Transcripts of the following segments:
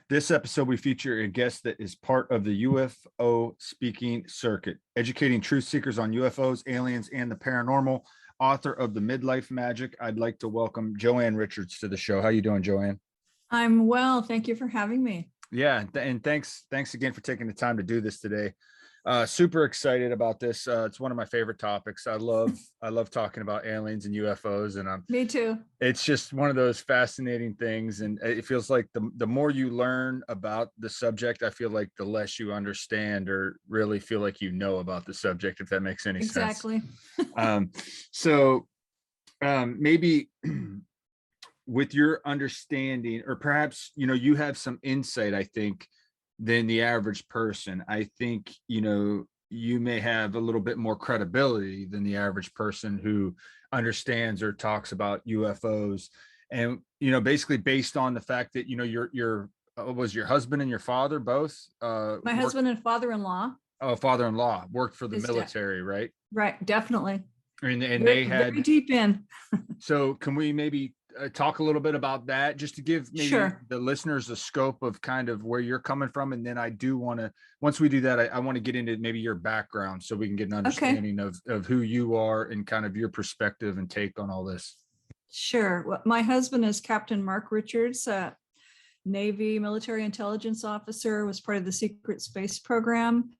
This episode, we feature a guest that is part of the UFO speaking circuit, educating truth seekers on UFOs, aliens, and the paranormal. Author of the Midlife Magic. I'd like to welcome Joanne Richards to the show. How you doing, Joanne? I'm well. Thank you for having me. Yeah, and thanks again for taking the time to do this today. Super excited about this. It's one of my favorite topics. I love talking about aliens and UFOs, and Me too. it's just one of those fascinating things, and it feels like the more you learn about the subject, I feel like the less you understand or really feel like you know about the subject, if that makes any sense. Exactly. So maybe with your understanding, or perhaps you have some insight, I think, than the average person. I think you may have a little bit more credibility than the average person who understands or talks about UFOs. And basically based on the fact that your was your husband and your father both My husband and father-in-law. Oh, father-in-law worked for the His dad. military, right? Right, definitely. And Very, they had very deep in. So can we maybe talk a little bit about that, just to give maybe Sure. the listeners a scope of kind of where you're coming from? And then I do want to, once we do that, I want to get into maybe your background so we can get an understanding of who you are and kind of your perspective and take on all this. Sure. Well, my husband is Captain Mark Richards, Navy military intelligence officer, was part of the secret space program.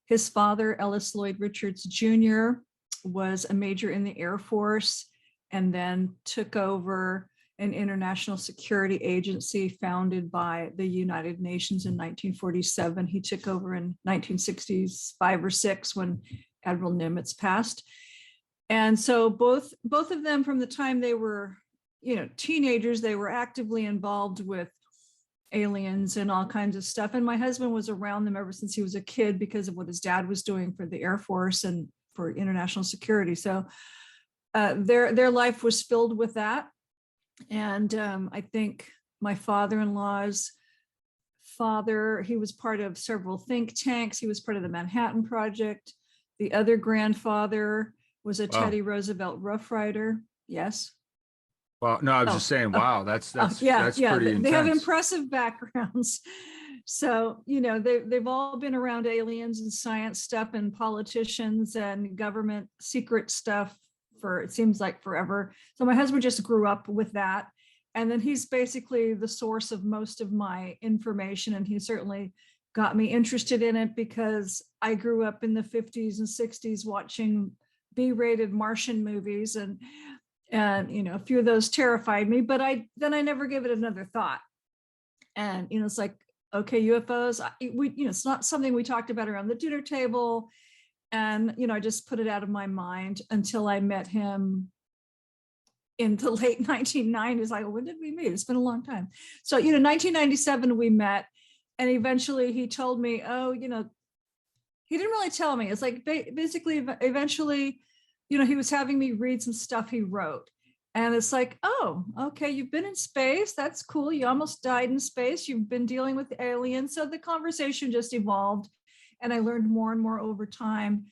His father, Ellis Lloyd Richards Jr., was a major in the Air Force and then took over an international security agency founded by the United Nations in 1947. He took over in 1965 or 6 when Admiral Nimitz passed. And so both of them, from the time they were, teenagers, they were actively involved with aliens and all kinds of stuff. And my husband was around them ever since he was a kid because of what his dad was doing for the Air Force and for international security. So their life was filled with that. And I think my father-in-law's father, he was part of several think tanks. He was part of the Manhattan Project. The other grandfather was a Teddy Roosevelt Rough Rider. Yes. Well, no, I was just saying, wow, that's pretty intense. They have impressive backgrounds. So, they've all been around aliens and science stuff and politicians and government secret stuff for, it seems like, forever. So my husband just grew up with that. And then he's basically the source of most of my information. And he certainly got me interested in it because I grew up in the 50s and 60s watching B-rated Martian movies, and a few of those terrified me, but I never gave it another thought. And it's like, okay, UFOs, it's not something we talked about around the dinner table. And I just put it out of my mind until I met him in the late 1990s. Like, when did we meet? It's been a long time. So 1997 we met, and eventually he told me, he didn't really tell me. It's like basically eventually he was having me read some stuff he wrote. And it's like, oh, okay, you've been in space. That's cool. You almost died in space. You've been dealing with aliens. So the conversation just evolved, and I learned more and more over time.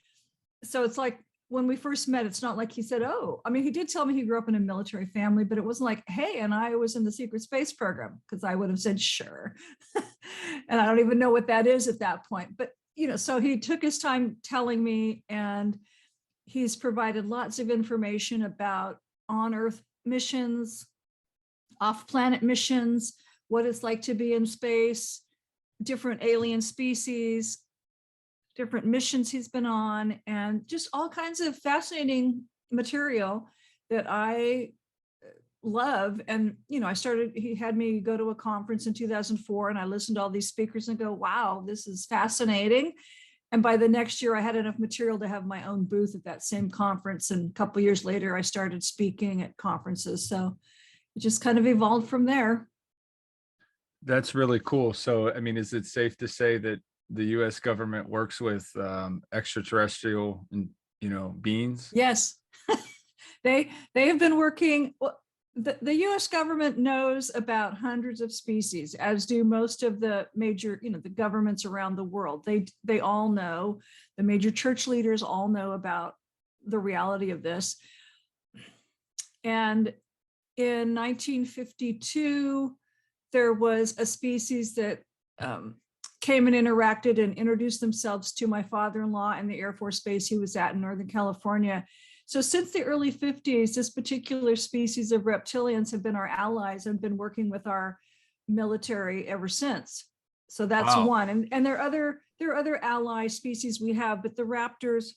So it's like when we first met, it's not like he said, oh, I mean, he did tell me he grew up in a military family, but it wasn't like, hey, and I was in the secret space program, because I would have said, sure. And I don't even know what that is at that point. But, so he took his time telling me, and he's provided lots of information about on-Earth missions, off-planet missions, what it's like to be in space, different alien species, different missions he's been on, and just all kinds of fascinating material that I love. And, he had me go to a conference in 2004, and I listened to all these speakers and go, wow, this is fascinating. And by the next year, I had enough material to have my own booth at that same conference. And a couple of years later, I started speaking at conferences. So it just kind of evolved from there. That's really cool. So, I mean, is it safe to say that the U.S. government works with extraterrestrial, beings? Yes, they have been working. Well, the U.S. government knows about hundreds of species, as do most of the major, the governments around the world. They all know, the major church leaders all know about the reality of this. And in 1952, there was a species that came and interacted and introduced themselves to my father-in-law and the Air Force Base he was at in Northern California. So since the early 50s, this particular species of reptilians have been our allies and been working with our military ever since. So that's Wow. one. And there are other ally species we have, but the raptors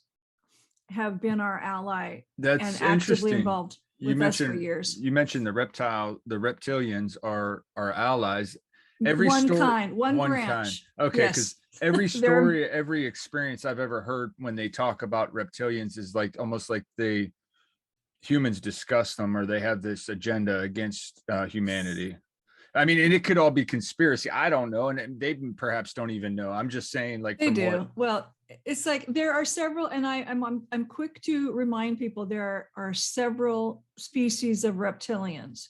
have been our ally That's and actively interesting. involved with us for years. You mentioned the reptilians are allies. Every One story, kind, one one kind. branch. Okay, because Yes. every They're story, every experience I've ever heard when they talk about reptilians is like almost like humans discuss them or they have this agenda against humanity. I mean, and it could all be conspiracy. I don't know, and they perhaps don't even know. I'm just saying, like They from what. do. Well, it's like there are several, and I'm quick to remind people there are several species of reptilians.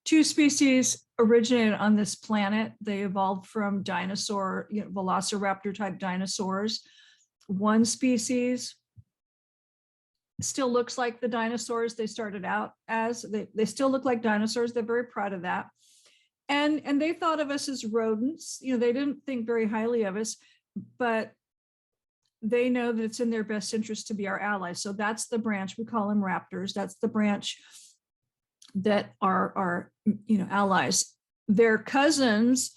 Two species originated on this planet. They evolved from dinosaur, velociraptor type dinosaurs. One species still looks like the dinosaurs they started out as. They still look like dinosaurs. They're very proud of that. And they thought of us as rodents. They didn't think very highly of us, but they know that it's in their best interest to be our allies. So that's the branch, we call them raptors. That's the branch that are allies. Their cousins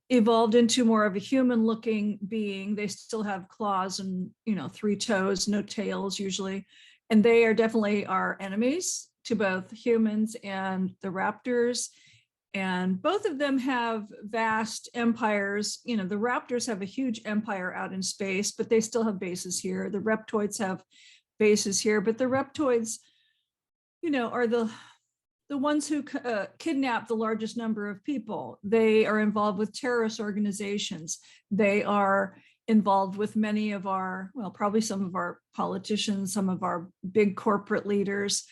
evolved into more of a human looking being. They still have claws and 3 toes, no tails usually. And they are definitely our enemies to both humans and the raptors. And both of them have vast empires. The raptors have a huge empire out in space, but they still have bases here. The reptoids have bases here, but the reptoids, are the ones who kidnap the largest number of people. They are involved with terrorist organizations. They are involved with many of probably some of our politicians, some of our big corporate leaders,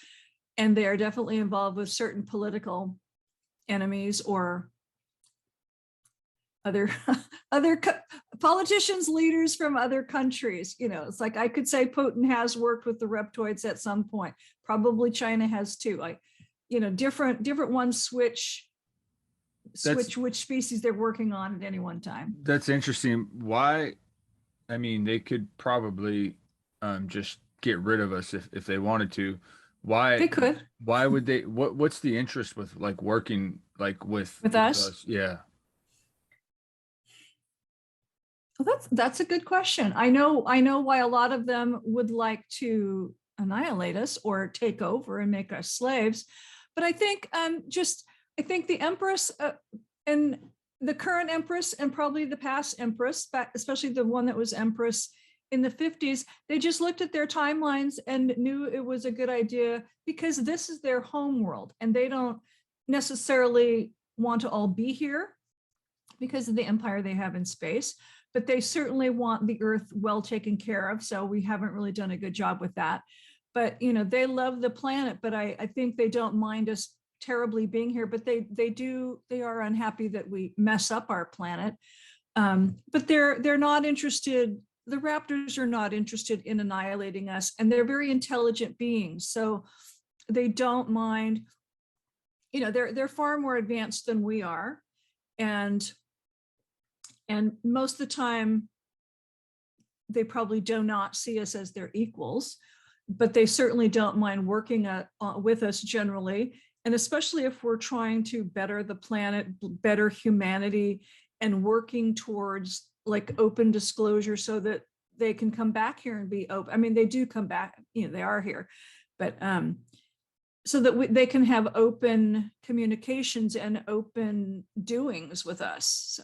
and they are definitely involved with certain political enemies or other politicians, leaders from other countries. It's like I could say Putin has worked with the reptoids at some point. Probably China has too. Like, different ones switch which species they're working on at any one time. That's interesting. Why? I mean, they could probably just get rid of us if they wanted to. They Why? could Why would they? What's the interest with like working like with us. Yeah. Well, that's a good question. I know why a lot of them would like to annihilate us or take over and make us slaves. But I think I think the Empress and the current Empress and probably the past Empress, especially the one that was Empress in the 50s, they just looked at their timelines and knew it was a good idea because this is their home world and they don't necessarily want to all be here because of the empire they have in space, but they certainly want the Earth well taken care of. So we haven't really done a good job with that. But they love the planet, but I think they don't mind us terribly being here, but they are unhappy that we mess up our planet. But they're not interested. The raptors are not interested in annihilating us, and they're very intelligent beings. So they don't mind, they're far more advanced than we are. And most of the time, they probably do not see us as their equals, but they certainly don't mind working with us generally. And especially if we're trying to better the planet, better humanity, and working towards like open disclosure so that they can come back here and be open. I mean, they do come back, they are here, but so that they can have open communications and open doings with us. So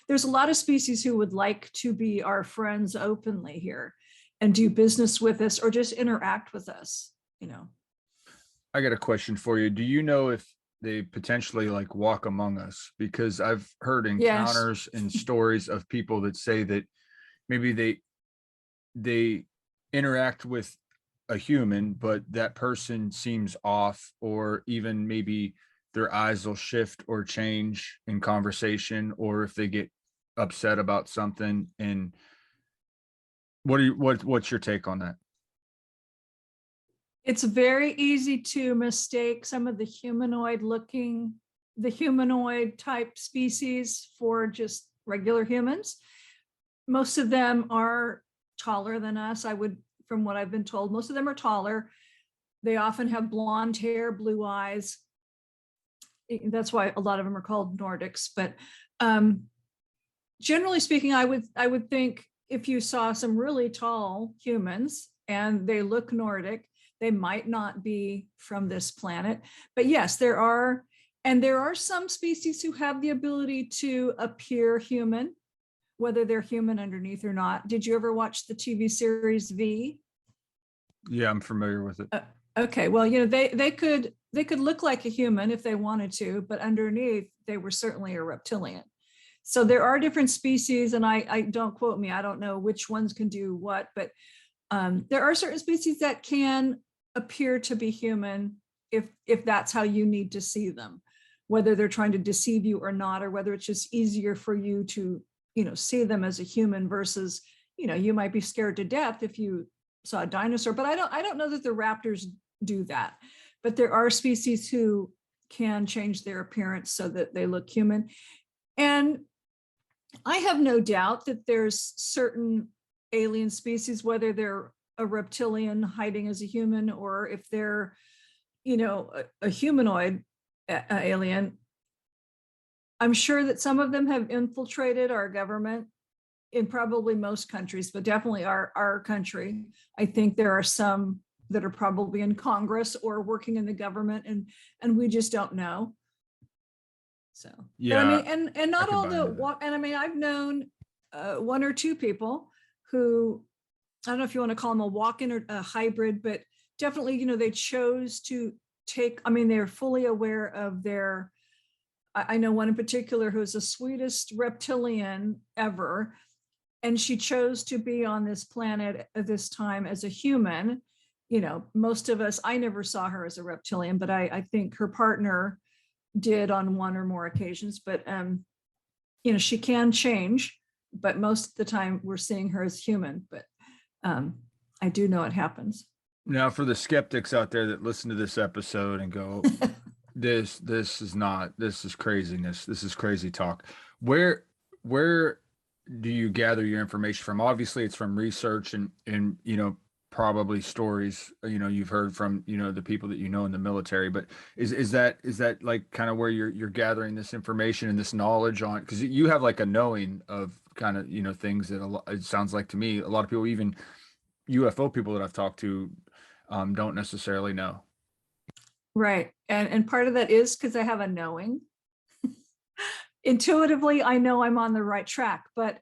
there's a lot of species who would like to be our friends openly here and do business with us or just interact with us, I got a question for you. Do you know if they potentially like walk among us? Because I've heard encounters and stories of people that say that maybe they interact with a human, but that person seems off, or even maybe their eyes will shift or change in conversation, or if they get upset about something. And what's your take on that? It's very easy to mistake some of the humanoid looking the humanoid type species for just regular humans. Most of them are taller than us. From what I've been told, most of them are taller. They often have blonde hair, blue eyes. That's why a lot of them are called Nordics. But generally speaking, I would think if you saw some really tall humans and they look Nordic, they might not be from this planet. But yes, there are some species who have the ability to appear human, whether they're human underneath or not. Did you ever watch the TV series V? Yeah, I'm familiar with it. Okay, well, they could look like a human if they wanted to, but underneath they were certainly a reptilian. So there are different species, and I don't quote me, I don't know which ones can do what, but there are certain species that can appear to be human if that's how you need to see them, whether they're trying to deceive you or not, or whether it's just easier for you to see them as a human versus you might be scared to death if you saw a dinosaur. But I don't know that the raptors do that, but there are species who can change their appearance so that they look human. And I have no doubt that there's certain alien species, whether they're a reptilian hiding as a human or if they're a humanoid alien. I'm sure that some of them have infiltrated our government in probably most countries, but definitely our country. I think there are some that are probably in Congress or working in the government, and we just don't know. So yeah, but I mean, and not could all buy into that. and I mean, I've known one or two people who, I don't know if you want to call them a walk-in or a hybrid, but definitely, they chose to take, I mean, they're fully aware of their, I know one in particular who's the sweetest reptilian ever, and she chose to be on this planet at this time as a human. Most of us, I never saw her as a reptilian, but I think her partner did on one or more occasions. But she can change, but most of the time we're seeing her as human. But I do know it happens. Now, for the skeptics out there that listen to this episode and go, this is craziness. This is crazy talk. Where do you gather your information from? Obviously, it's from research and probably stories you've heard from the people that in the military. But is that like kind of where you're gathering this information and this knowledge on? Because you have like a knowing of kind of things that it sounds like to me a lot of people, even UFO people that I've talked to, don't necessarily know. Right. And part of that is because I have a knowing. Intuitively, I know I'm on the right track, but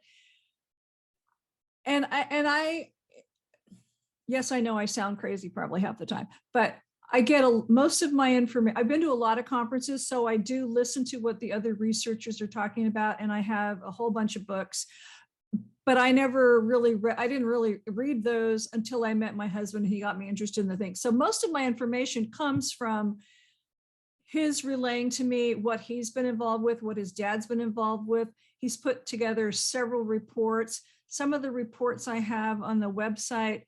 yes, I know I sound crazy probably half the time, but I get most of my information. I've been to a lot of conferences, so I do listen to what the other researchers are talking about, and I have a whole bunch of books. But I never really I didn't really read those until I met my husband. He got me interested in the thing. So most of my information comes from his relaying to me what he's been involved with, what his dad's been involved with. He's put together several reports. Some of the reports I have on the website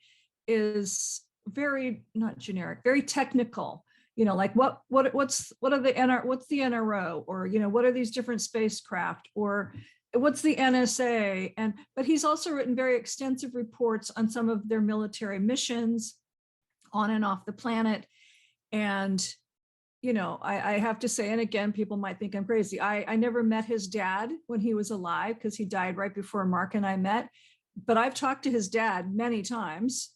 is very, not generic, very technical. Like what's the NRO, or what are these different spacecraft, or what's the NSA? But he's also written very extensive reports on some of their military missions on and off the planet. And I have to say, and again, people might think I'm crazy, I never met his dad when he was alive because he died right before Mark and I met, but I've talked to his dad many times,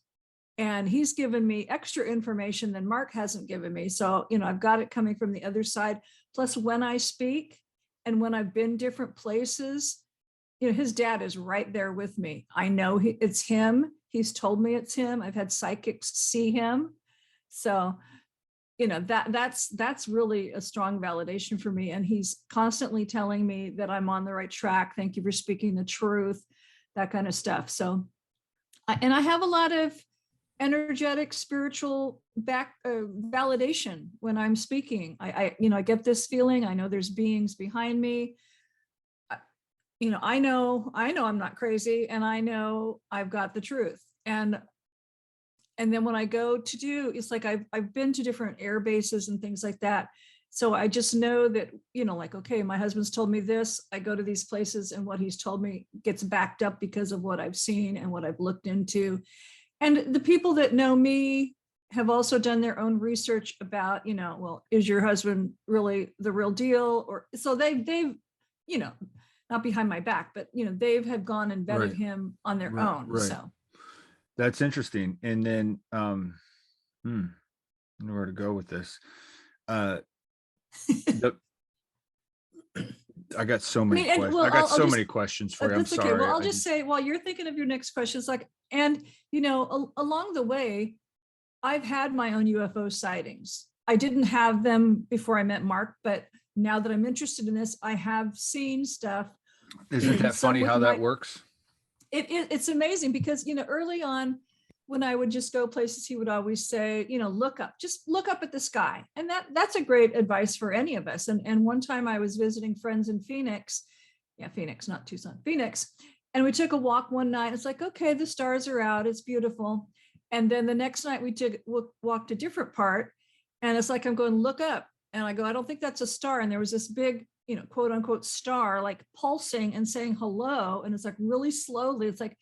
and he's given me extra information than Mark hasn't given me. So I've got it coming from the other side. Plus, when I speak and when I've been different places, his dad is right there with me. I know it's him. He's told me it's him. I've had psychics see him. So that's really a strong validation for me. And he's constantly telling me that I'm on the right track. Thank you for speaking the truth, that kind of stuff. So, and I have a lot of energetic, spiritual validation when I'm speaking. I get this feeling. I know there's beings behind me. I know I'm not crazy, and I know I've got the truth. And then when I go to it's like I've been to different air bases and things like that. So I just know that, like, okay, my husband's told me this, I go to these places and what he's told me gets backed up because of what I've seen and what I've looked into. And the people that know me have also done their own research about, well, is your husband really the real deal? Or so they've, not behind my back, but they've have gone and vetted Right. him on their Right. own. Right. So That's interesting. And then, I don't know where to go with this. The, I got so many questions. well, I got I'll so just, many questions for you. I'm that's okay. Well, sorry. I'll just say, while you're thinking of your next questions, like, and along the way, I've had my own UFO sightings. I didn't have them before I met Mark, but now that I'm interested in this, I have seen stuff. Isn't that Some funny with how my, that works? it's amazing because, early on when I would just go places, he would always say, just look up at the sky. And that's a great advice for any of us. And one time I was visiting friends in Phoenix. Yeah, Phoenix, not Tucson, Phoenix. And we took a walk one night. It's like, okay, the stars are out. It's beautiful. And then the next night we walked a different part. And it's like, I'm going, look up. And I go, I don't think that's a star. And there was this big, quote unquote star, like pulsing and saying hello. And it's like really slowly. It's like,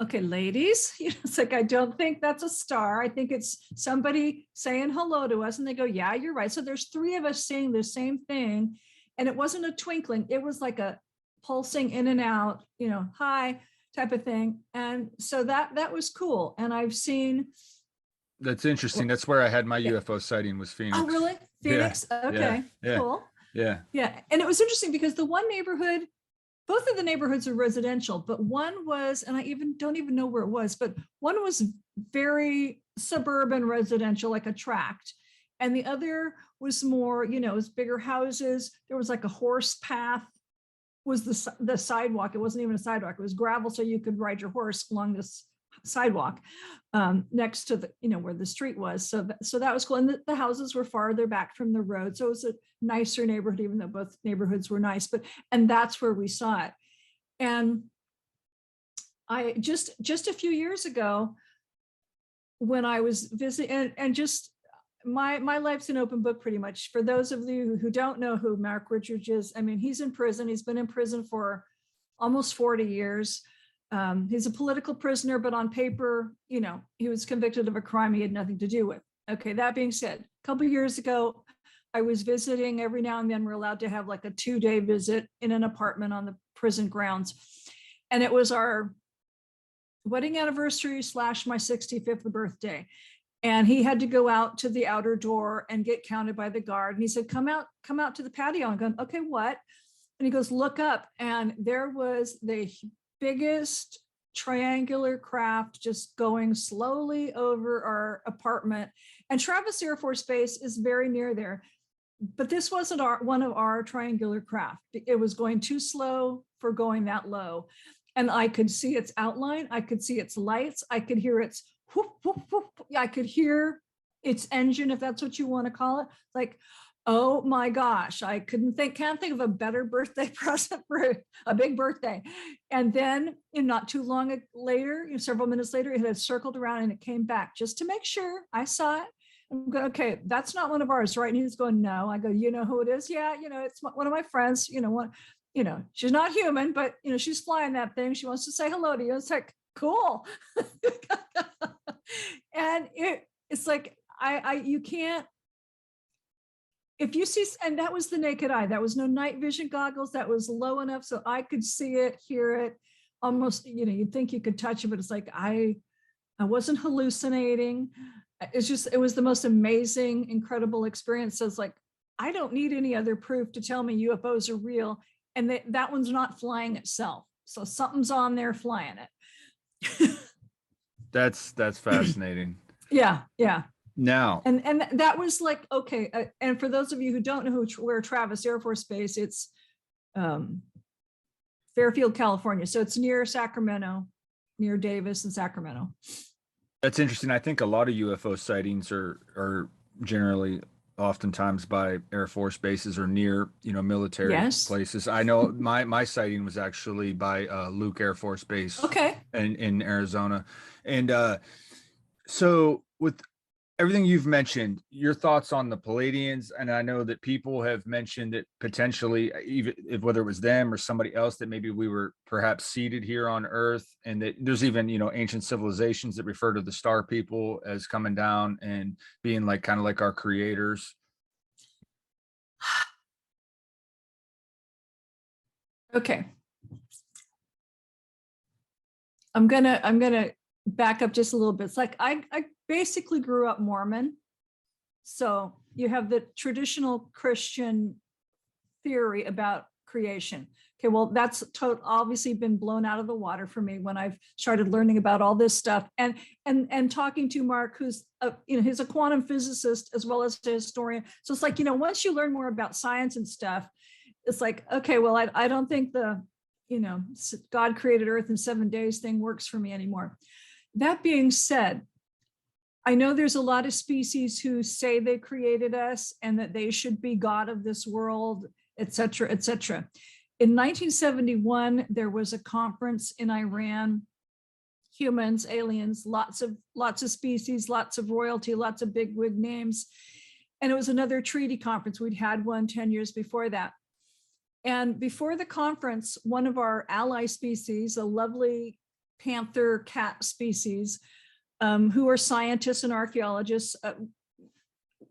okay, ladies, it's like, I don't think that's a star. I think it's somebody saying hello to us. And they go, yeah, you're right. So there's three of us saying the same thing. And it wasn't a twinkling. It was like a pulsing in and out, hi type of thing. And so that was cool. And I've seen. That's interesting. That's where I had my Yeah. UFO sighting, was Phoenix. Oh, really? Phoenix? Yeah. Okay, Yeah. cool. Yeah. Yeah. And it was interesting because the one neighborhood, both of the neighborhoods are residential, but one was, and I don't even know where it was, but one was very suburban residential, like a tract. And the other was more, it was bigger houses. There was like a horse path was the sidewalk. It wasn't even a sidewalk. It was gravel. So you could ride your horse along this sidewalk next to the, where the street was. So that was cool. And the houses were farther back from the road. So it was a nicer neighborhood, even though both neighborhoods were nice, and that's where we saw it. And I just a few years ago, when I was visiting, and just my life's an open book pretty much. For those of you who don't know who Mark Richards is, I mean, he's in prison. He's been in prison for almost 40 years. He's a political prisoner, but on paper, he was convicted of a crime he had nothing to do with. Okay, that being said, a couple of years ago, I was visiting. Every now and then we're allowed to have like a 2-day visit in an apartment on the prison grounds. And it was our wedding anniversary / my 65th birthday. And he had to go out to the outer door and get counted by the guard. And he said, come out to the patio. I'm going, okay, what? And he goes, look up. And there was the biggest triangular craft just going slowly over our apartment. And Travis Air Force Base is very near there. But this wasn't one of our triangular craft. It was going too slow for going that low. And I could see its outline. I could see its lights. I could hear its whoop, whoop, whoop. I could hear its engine, if that's what you want to call it. Like, oh my gosh, I can't think of a better birthday present for a big birthday. And then not too long later, several minutes later, it had circled around and it came back just to make sure I saw it. I'm going, okay, that's not one of ours, right? And he's going, no. I go, you know who it is? Yeah, it's one of my friends, she's not human, but she's flying that thing. She wants to say hello to you. It's like, cool. And it's like, you can't, if you see, and that was the naked eye, that was no night vision goggles, that was low enough so I could see it, hear it, almost, you'd think you could touch it, but it's like, I wasn't hallucinating. It was the most amazing, incredible experience. So it's like, I don't need any other proof to tell me UFOs are real. And that one's not flying itself. So something's on there flying it. That's fascinating. Yeah. Now, and that was like, okay. And for those of you who don't know where Travis Air Force Base, it's Fairfield, California. So it's near Sacramento, near Davis and Sacramento. that's interesting. I think a lot of UFO sightings are generally oftentimes by Air Force bases or near, military places. I know my sighting was actually by Luke Air Force Base. Okay. In Arizona. And so with everything you've mentioned, your thoughts on the Palladians, and I know that people have mentioned it potentially, even if whether it was them or somebody else, that maybe we were perhaps seated here on Earth, and that there's even ancient civilizations that refer to the star people as coming down and being like kind of like our creators. Okay. I'm gonna back up just a little bit. It's like I basically grew up Mormon. So you have the traditional Christian theory about creation. Okay, well, that's obviously been blown out of the water for me when I've started learning about all this stuff, and talking to Mark, who's he's a quantum physicist as well as a historian. So it's like, once you learn more about science and stuff, it's like, okay, well, I don't think the God created Earth in 7 days thing works for me anymore. That being said, I know there's a lot of species who say they created us and that they should be God of this world, et cetera, et cetera. In 1971, there was a conference in Iran, humans, aliens, lots of species, lots of royalty, lots of bigwig names. And it was another treaty conference. We'd had one 10 years before that. And before the conference, one of our ally species, a lovely panther cat species, who are scientists and archaeologists,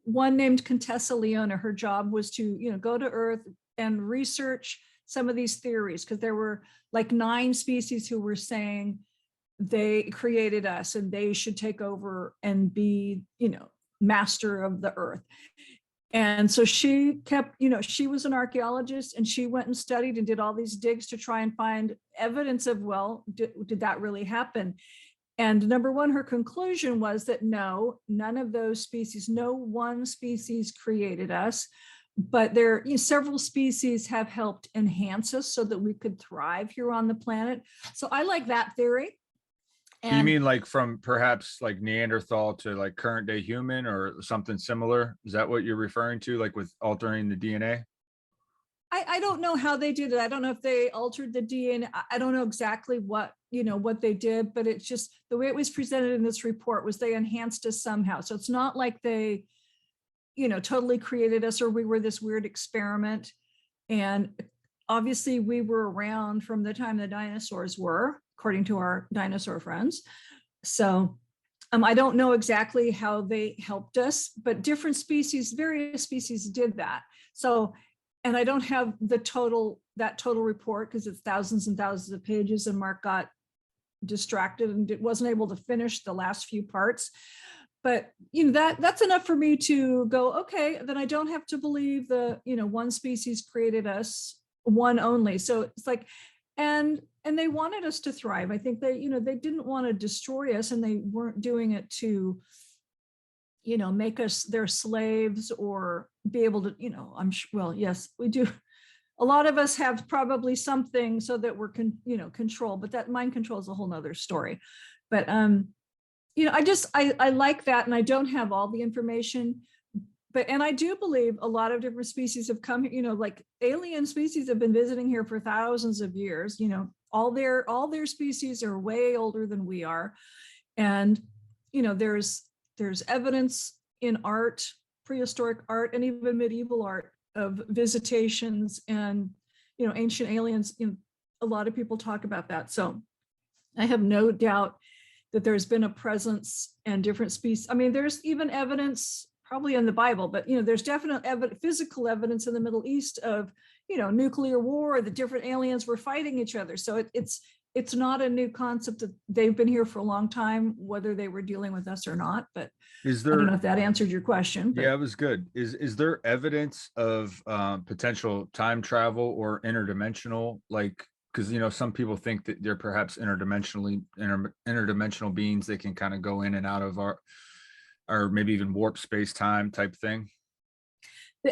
one named Contessa Leona, her job was to go to Earth and research some of these theories, because there were like 9 species who were saying they created us and they should take over and be master of the Earth. And so she kept, she was an archaeologist, and she went and studied and did all these digs to try and find evidence of, well, did that really happen? And number one, her conclusion was that no, none of those species, no one species created us, but there several species have helped enhance us so that we could thrive here on the planet. So I like that theory. And you mean like from perhaps like Neanderthal to like current day human or something similar? Is that what you're referring to, like with altering the DNA? I don't know how they did it. I don't know if they altered the DNA. I don't know exactly what they did, but it's just the way it was presented in this report was they enhanced us somehow. So it's not like they, totally created us or we were this weird experiment. And obviously we were around from the time the dinosaurs were, according to our dinosaur friends. So I don't know exactly how they helped us, but different species, various species did that. So, and I don't have that total report because it's thousands and thousands of pages, and Mark got distracted and wasn't able to finish the last few parts. But that's enough for me to go, okay, then I don't have to believe the one species created us, one only. So it's like, and they wanted us to thrive. I think they they didn't want to destroy us, and they weren't doing it to make us their slaves or be able to I'm sure, well, yes, we do. A lot of us have probably something so that we're control, but that mind control is a whole nother story. But I like that, and I don't have all the information, and I do believe a lot of different species have come, like alien species have been visiting here for thousands of years. All their species are way older than we are. And, there's evidence in art, prehistoric art, and even medieval art of visitations and, ancient aliens. A lot of people talk about that. So I have no doubt that there's been a presence and different species. I mean, there's even evidence probably in the Bible, but there's definite physical evidence in the Middle East of nuclear war. The different aliens were fighting each other. So it's not a new concept. That they've been here for a long time, whether they were dealing with us or not. But I don't know if that answered your question. But. Yeah, it was good. Is there evidence of potential time travel or interdimensional, like, because some people think that they're perhaps interdimensional beings that can kind of go in and out of our, or maybe even warp space time type thing?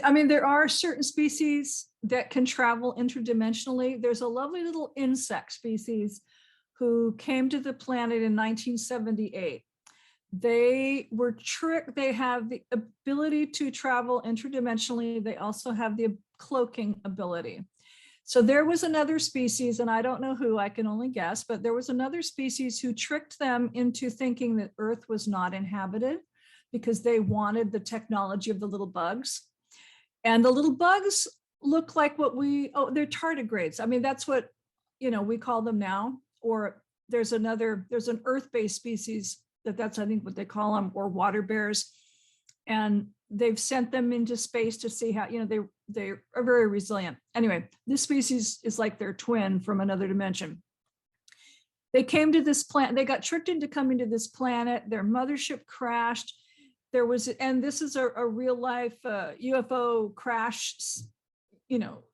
I mean, there are certain species that can travel interdimensionally. There's a lovely little insect species who came to the planet in 1978. They were tricked. They have the ability to travel interdimensionally. They also have the cloaking ability. So there was another species, and I don't know who, I can only guess, but there was another species who tricked them into thinking that Earth was not inhabited. because they wanted the technology of the little bugs. And the little bugs look like they're tardigrades. I mean, that's what, we call them now. Or there's an earth-based species that's I think what they call them, or water bears. And they've sent them into space to see how, they are very resilient. Anyway, this species is like their twin from another dimension. They came to this planet, they got tricked into coming to this planet. Their mothership crashed. And this is a real life UFO crash,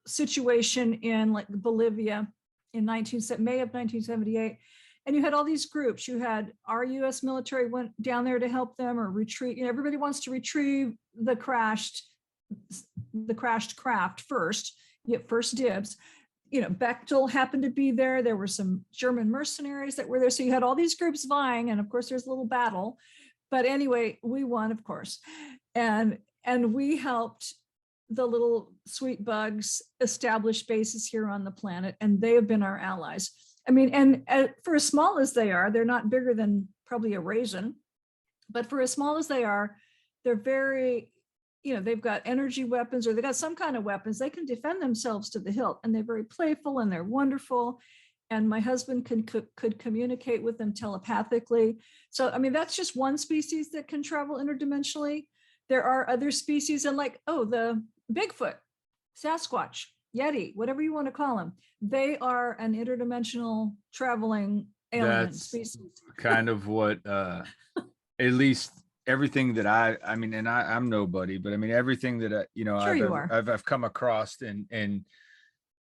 situation in like Bolivia in May of 1978. And you had all these groups. You had our US military went down there to help them or retrieve, everybody wants to retrieve the crashed craft first, you get first dibs. Bechtel happened to be there. There were some German mercenaries that were there. So you had all these groups vying, and of course there's a little battle. But anyway, we won, of course. And we helped the little sweet bugs establish bases here on the planet, and they have been our allies. I mean, and for as small as they are, they're not bigger than probably a raisin, but for as small as they are, they're very, they've got energy weapons, or they've got some kind of weapons. They can defend themselves to the hilt, and they're very playful and they're wonderful. And my husband could communicate with them telepathically. So, I mean, that's just one species that can travel interdimensionally. There are other species, and like, the Bigfoot, Sasquatch, Yeti, whatever you want to call them. They are an interdimensional traveling alien species. Kind of what, at least everything that I mean, and I'm nobody, but I mean, everything that I've come across and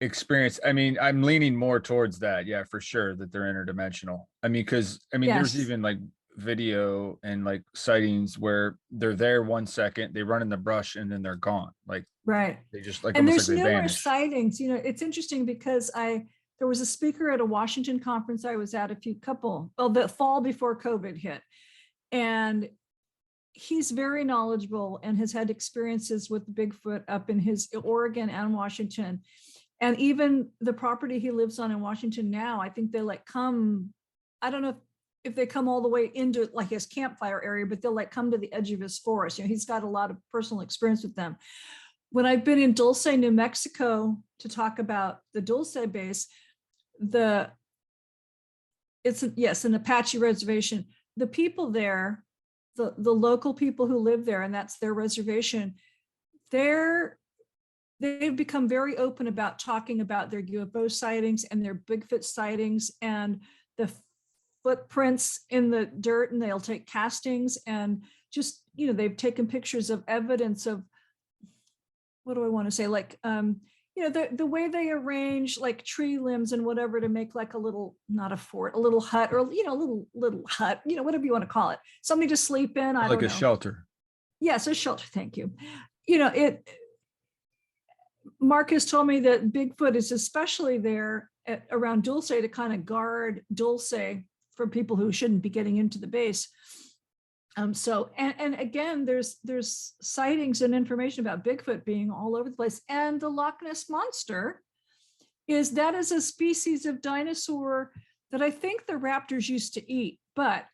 experience. I mean, I'm leaning more towards that. Yeah, for sure, that they're interdimensional. I mean, because there's even like video and like sightings where they're there 1 second, they run in the brush, and then they're gone. Like, right. They just like, and almost there's like they numerous vanish. sightings. It's interesting because there was a speaker at a Washington conference I was at the fall before COVID hit. And he's very knowledgeable and has had experiences with Bigfoot up in his Oregon and Washington. And even the property he lives on in Washington now, I think they come, I don't know if they come all the way into like his campfire area, but they'll come to the edge of his forest. He's got a lot of personal experience with them. When I've been in Dulce, New Mexico to talk about the Dulce base, it's an Apache reservation. The people there, the local people who live there, and that's their reservation, they've become very open about talking about their UFO sightings and their Bigfoot sightings and the footprints in the dirt, and they'll take castings and just, they've taken pictures of evidence of, what do I want to say? Like, the way they arrange like tree limbs and whatever to make like a little, not a fort, a little hut, or, little hut, whatever you want to call it, something to sleep in. I don't know. Shelter. Yes, a shelter. Thank you. Mark has told me that Bigfoot is especially there around Dulce to kind of guard Dulce for people who shouldn't be getting into the base. So again, there's sightings and information about Bigfoot being all over the place. And the Loch Ness Monster is a species of dinosaur that I think the raptors used to eat, but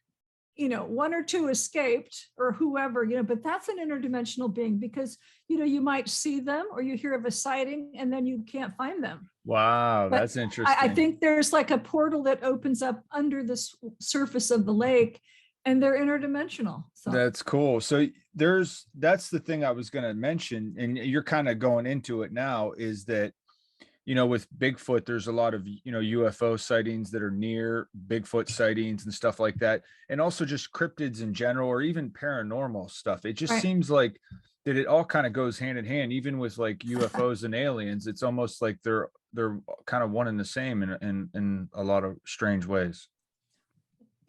one or two escaped, or whoever, but that's an interdimensional being, because you might see them or you hear of a sighting and then you can't find them. Wow, But that's interesting. I think there's like a portal that opens up under the surface of the lake, and they're interdimensional. So that's cool. So that's the thing I was going to mention, and you're kind of going into it now, is that, with Bigfoot, there's a lot of, UFO sightings that are near Bigfoot sightings and stuff like that. And also just cryptids in general, or even paranormal stuff. It just seems like that it all kind of goes hand in hand, even with like UFOs and aliens. It's almost like they're kind of one and the same in a lot of strange ways.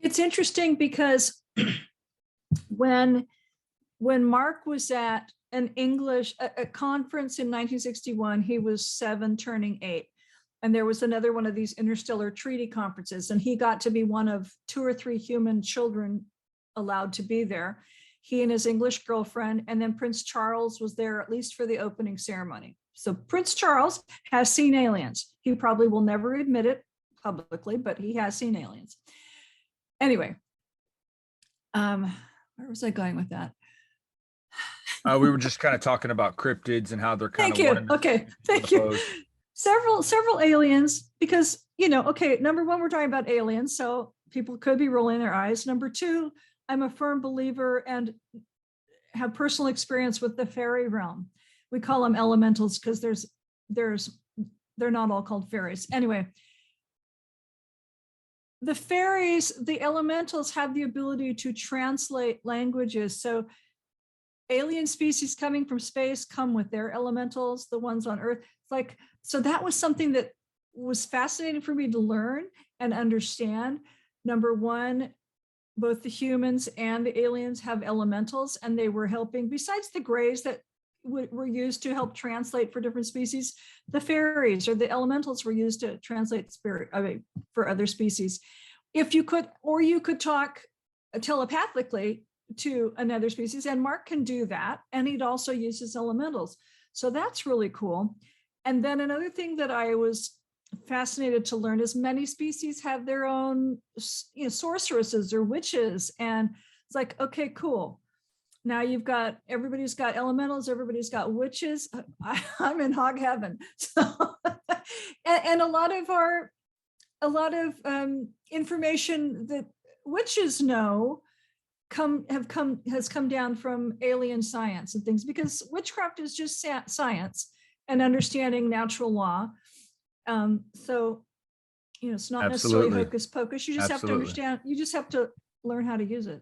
It's interesting because when Mark was at a conference in 1961, he was 7 turning 8. And there was another one of these interstellar treaty conferences, and he got to be one of 2 or 3 human children allowed to be there. He and his English girlfriend, and then Prince Charles was there at least for the opening ceremony. So Prince Charles has seen aliens. He probably will never admit it publicly, but he has seen aliens. Anyway, Where was I going with that? We were just kind of talking about cryptids and how they're kind Thank of you. one Okay, thank you. opposed. Several aliens, because, okay, number one, we're talking about aliens, so people could be rolling their eyes. Number two, I'm a firm believer and have personal experience with the fairy realm. We call them elementals because they're not all called fairies. Anyway, the fairies, the elementals have the ability to translate languages. So alien species coming from space come with their elementals, the ones on Earth. It's like, so that was something that was fascinating for me to learn and understand. Number one, both the humans and the aliens have elementals, and they were helping, besides the grays that were used to help translate for different species, the fairies or the elementals were used to translate spirit, for other species. If you could, or you could talk telepathically to another species, and Mark can do that, and he'd also use his elementals. So that's really cool. And then another thing that I was fascinated to learn is many species have their own, sorceresses or witches, and it's like, okay, cool. Now everybody's got elementals, everybody's got witches. I'm in hog heaven. So, and a lot of information that witches know has come down from alien science and things, because witchcraft is just science and understanding natural law. So, it's not necessarily Absolutely. hocus pocus. You just have to understand. You just have to learn how to use it.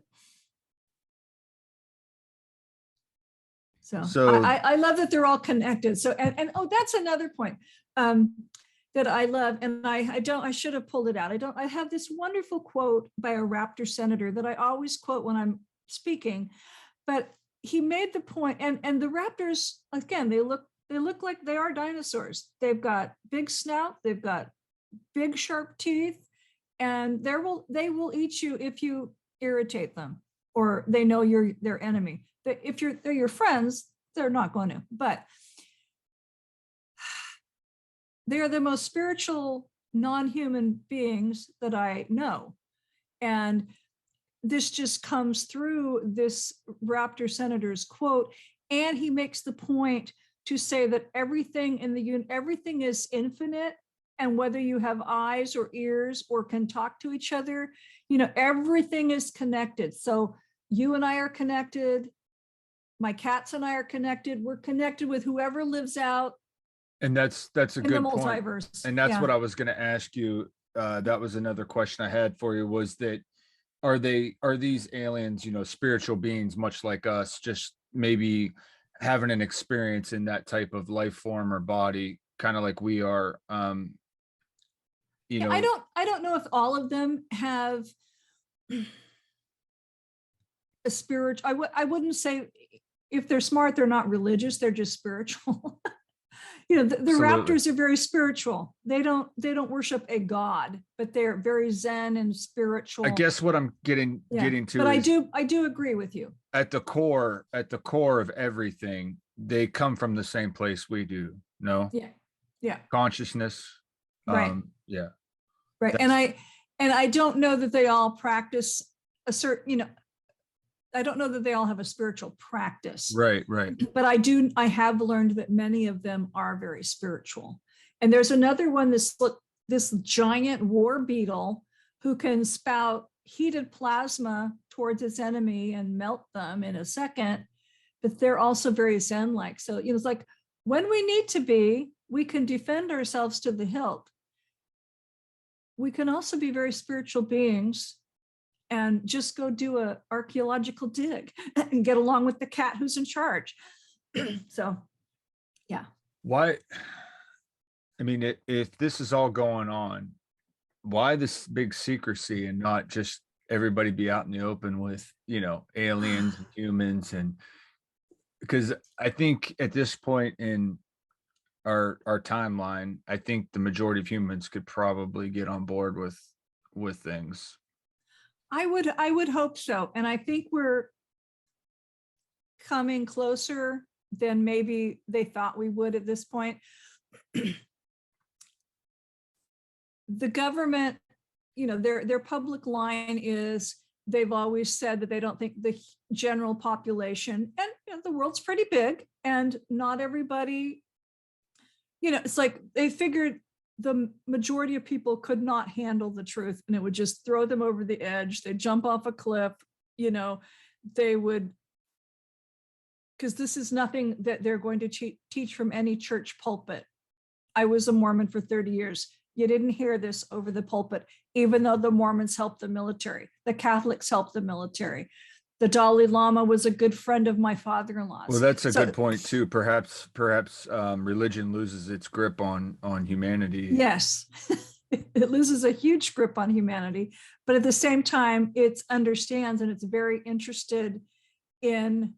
So I love that they're all connected. So, and oh, that's another point that I love. And I should have pulled it out. I have this wonderful quote by a raptor senator that I always quote when I'm speaking, but he made the point, and the raptors, again, they look like they are dinosaurs. They've got big snout, they've got big sharp teeth, and they will eat you if you irritate them, or they know you're their enemy. If they're your friends, they're not going to, but they are the most spiritual non-human beings that I know. And this just comes through this raptor senator's quote. And he makes the point to say that everything everything is infinite. And whether you have eyes or ears or can talk to each other, everything is connected. So you and I are connected. My cats and I are connected. We're connected with whoever lives out. And that's a good point. Multiverse. And that's what I was going to ask you. That was another question I had for you, was that are these aliens, spiritual beings, much like us, just maybe having an experience in that type of life form or body, kind of like we are? I don't know if all of them have a spirit. I wouldn't say, if they're smart, they're not religious, they're just spiritual. The raptors are very spiritual. They don't worship a god, but they're very zen and spiritual. I guess what I'm getting to, but I do agree with you. At the core of everything, they come from the same place we do. No? Yeah. Consciousness. Right. Yeah. Right. And I don't know that they all practice a certain, I don't know that they all have a spiritual practice. Right. But I have learned that many of them are very spiritual. And there's another one, this giant war beetle who can spout heated plasma towards its enemy and melt them in a second, but they're also very Zen-like. So, it's like, when we need to be, we can defend ourselves to the hilt. We can also be very spiritual beings and just go do a archaeological dig and get along with the cat who's in charge. So, yeah. Why? I mean, if this is all going on, why this big secrecy and not just everybody be out in the open with, aliens and humans? And because I think at this point in our timeline, I think the majority of humans could probably get on board with things. I would hope so. And I think we're coming closer than maybe they thought we would at this point. The government, their public line is, they've always said that they don't think the general population, and the world's pretty big, and not everybody, it's like they figured the majority of people could not handle the truth, and it would just throw them over the edge. They'd jump off a cliff, they would, because this is nothing that they're going to teach from any church pulpit. I was a Mormon for 30 years. You didn't hear this over the pulpit, even though the Mormons helped the military. The Catholics helped the military. The Dalai Lama was a good friend of my father-in-law's. Well, that's a good point too. Perhaps religion loses its grip on humanity. Yes, it loses a huge grip on humanity, but at the same time, it understands and it's very interested in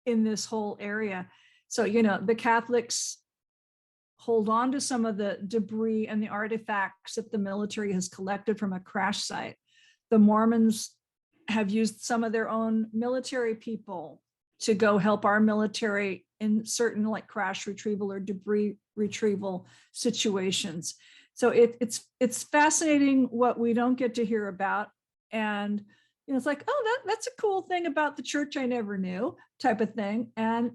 this whole area. So, the Catholics hold on to some of the debris and the artifacts that the military has collected from a crash site. The Mormons have used some of their own military people to go help our military in certain like crash retrieval or debris retrieval situations. So it's fascinating what we don't get to hear about. And it's like, oh, that's a cool thing about the church I never knew, type of thing. And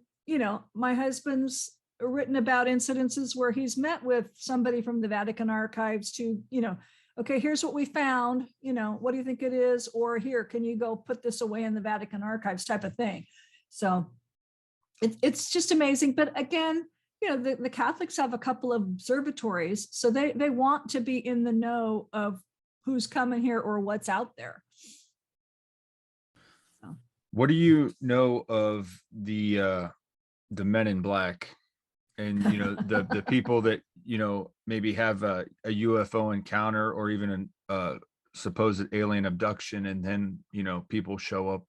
my husband's written about incidences where he's met with somebody from the Vatican archives to, okay, here's what we found, what do you think it is? Or here, can you go put this away in the Vatican archives, type of thing. So it's just amazing. But again, the Catholics have a couple of observatories, so they want to be in the know of who's coming here or what's out there. So. What do you know of the Men in Black? And the people that maybe have a UFO encounter or even a supposed alien abduction, and then people show up.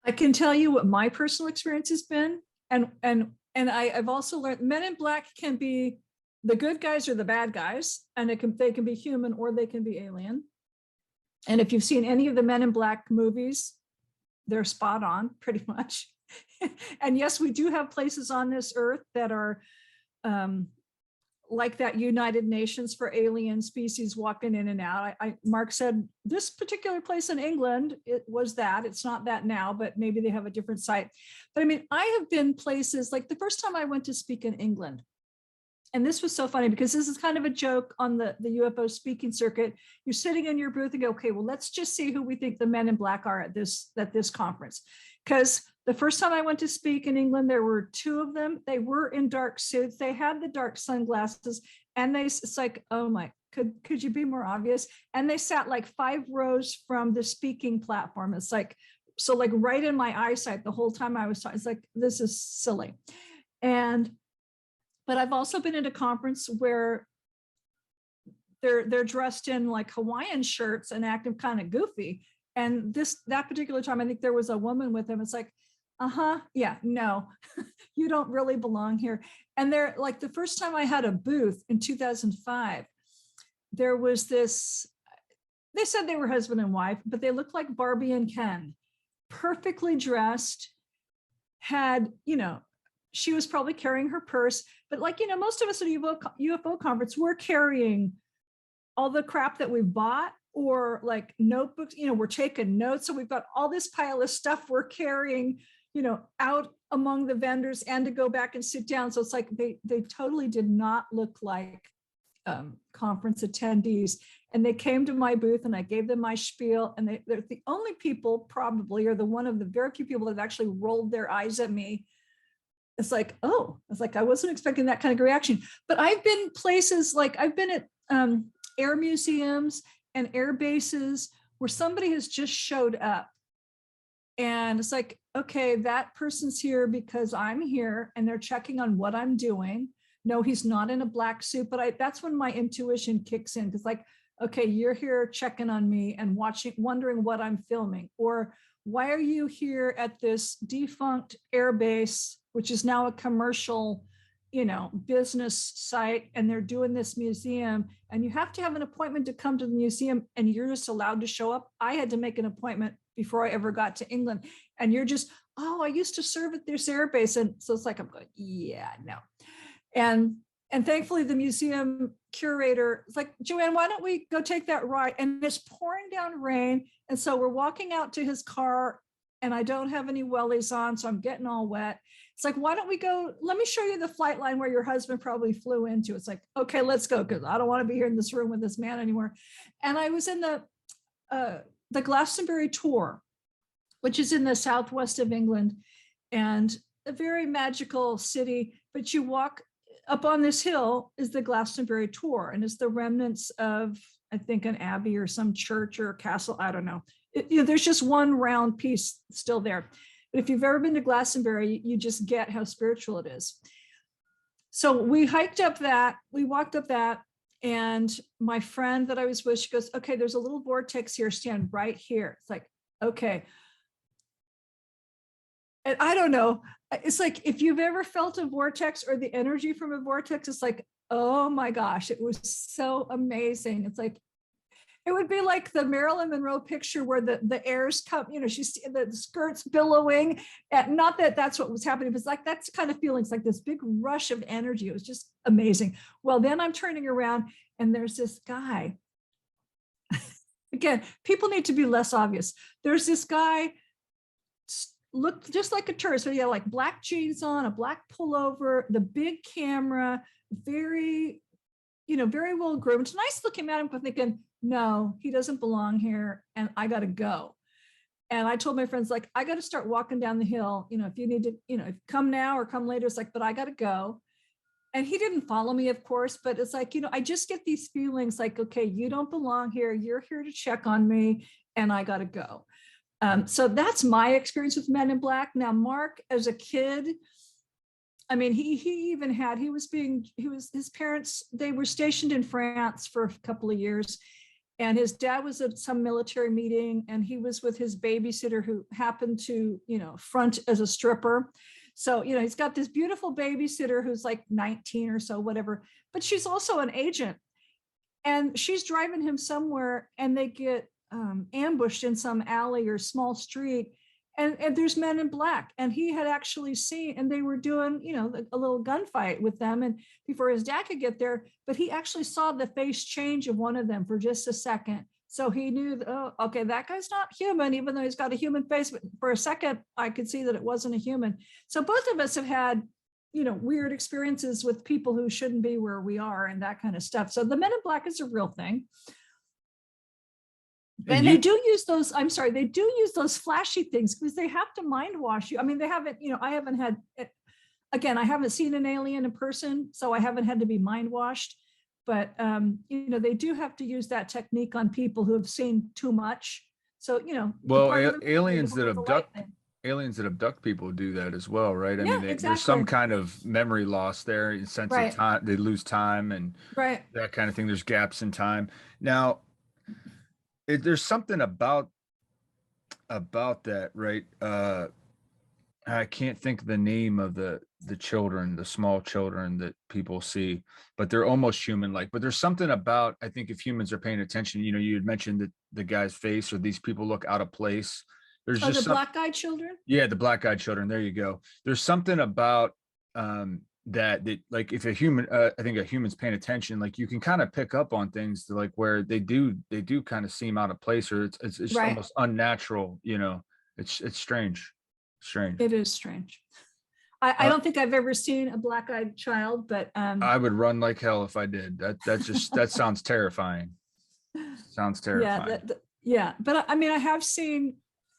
I can tell you what my personal experience has been, and I've also learned Men in Black can be the good guys or the bad guys, and they can be human or they can be alien. And if you've seen any of the Men in Black movies, they're spot on, pretty much. And yes, we do have places on this earth that are like that United Nations for alien species walking in and out. Mark said this particular place in England, it was that. It's not that now, but maybe they have a different site. But I mean, I have been places like the first time I went to speak in England. And this was so funny because this is kind of a joke on the UFO speaking circuit. You're sitting in your booth and go, okay, well, let's just see who we think the Men in Black are at this conference. Because the first time I went to speak in England, there were two of them. They were in dark suits. They had the dark sunglasses, and it's like, oh my, could you be more obvious? And they sat like 5 rows from the speaking platform. It's like, so like right in my eyesight the whole time I was talking. It's like, this is silly. But I've also been at a conference where they're dressed in like Hawaiian shirts and acting kind of goofy. And that particular time, I think there was a woman with them. It's like, yeah, no, you don't really belong here. And they're like, the first time I had a booth in 2005, there was this, they said they were husband and wife, but they looked like Barbie and Ken, perfectly dressed, had, she was probably carrying her purse, but like, most of us at a UFO conference, we're carrying all the crap that we bought or like notebooks, we're taking notes. So we've got all this pile of stuff we're carrying, out among the vendors and to go back and sit down. So it's like, they totally did not look like conference attendees. And they came to my booth and I gave them my spiel, and they're the only people probably, or one of the very few people that have actually rolled their eyes at me. It's like, oh, it's like, I wasn't expecting that kind of reaction. But I've been places like I've been at air museums and air bases where somebody has just showed up. And it's like, okay, that person's here because I'm here and they're checking on what I'm doing. No, he's not in a black suit, but that's when my intuition kicks in. Because like, okay, you're here checking on me and wondering what I'm filming. Or why are you here at this defunct air base, which is now a commercial, business site, and they're doing this museum, and you have to have an appointment to come to the museum, and you're just allowed to show up. I had to make an appointment before I ever got to England, and you're just, oh, I used to serve at this air base. And so it's like, I'm going, yeah, no. And And thankfully the museum curator is like, Joanne, why don't we go take that ride? And it's pouring down rain. And so we're walking out to his car and I don't have any wellies on, so I'm getting all wet. It's like, why don't we go, let me show you the flight line where your husband probably flew into. It's like, okay, let's go, because I don't want to be here in this room with this man anymore. And I was in the Glastonbury tour, which is in the southwest of England, and a very magical city. But you walk up on this hill is the Glastonbury tour, and it's the remnants of, I think, an abbey or some church or castle. I don't know. There's just one round piece still there. But if you've ever been to Glastonbury, you just get how spiritual it is. So we hiked up that, we walked up that, and my friend that I was with, she goes, okay, there's a little vortex here, stand right here. It's like, okay. And I don't know, it's like, if you've ever felt a vortex or the energy from a vortex, it's like, oh my gosh, it was so amazing. It's like, it would be like the Marilyn Monroe picture where the airs come, she's the skirts billowing. And not that that's what was happening, but it's like, that's kind of feelings, like this big rush of energy. It was just amazing. Well, then I'm turning around and there's this guy. Again, people need to be less obvious. There's this guy, looked just like a tourist. So he had like black jeans on, a black pullover, the big camera, very, very well groomed. Nice looking at him, but thinking, no, he doesn't belong here and I got to go. And I told my friends, like, I got to start walking down the hill. If you need to, come now or come later, it's like, but I got to go. And he didn't follow me, of course, but it's like, I just get these feelings like, okay, you don't belong here. You're here to check on me and I got to go. So that's my experience with Men in Black. Now, Mark, as a kid, I mean, his parents, they were stationed in France for a couple of years. And his dad was at some military meeting and he was with his babysitter who happened to, front as a stripper. So, he's got this beautiful babysitter who's like 19 or so, whatever, but she's also an agent and she's driving him somewhere and they get ambushed in some alley or small street. And there's Men in Black, and he had actually seen, and they were doing, a little gunfight with them, and before his dad could get there, but he actually saw the face change of one of them for just a second. So he knew, oh, okay, that guy's not human, even though he's got a human face. But for a second, I could see that it wasn't a human. So both of us have had, weird experiences with people who shouldn't be where we are and that kind of stuff. So the Men in Black is a real thing. And they do use those, they do use those flashy things because they have to mind wash you. I mean, they haven't, I haven't had, again, I haven't seen an alien in person, so I haven't had to be mind washed. But, they do have to use that technique on people who have seen too much. So, well, aliens that abduct people do that as well, right? I mean, exactly. There's some kind of memory loss there, in sense of time, they lose time and that kind of thing. There's gaps in time. Now, there's something about that, right? I can't think of the name of the children, the small children that people see, but they're almost human-like. But there's something about, I think, if humans are paying attention, you had mentioned that the guy's face or these people look out of place. There's just the black-eyed children. Yeah, the black-eyed children. There you go. There's something about that like, if a human, I think a human's paying attention, like you can kind of pick up on things to, like, where they do kind of seem out of place, or it's almost unnatural. It's strange. It is strange. I don't think I've ever seen a black-eyed child, but I would run like hell if I did. That sounds terrifying. Sounds terrifying. Yeah, but I mean, I have seen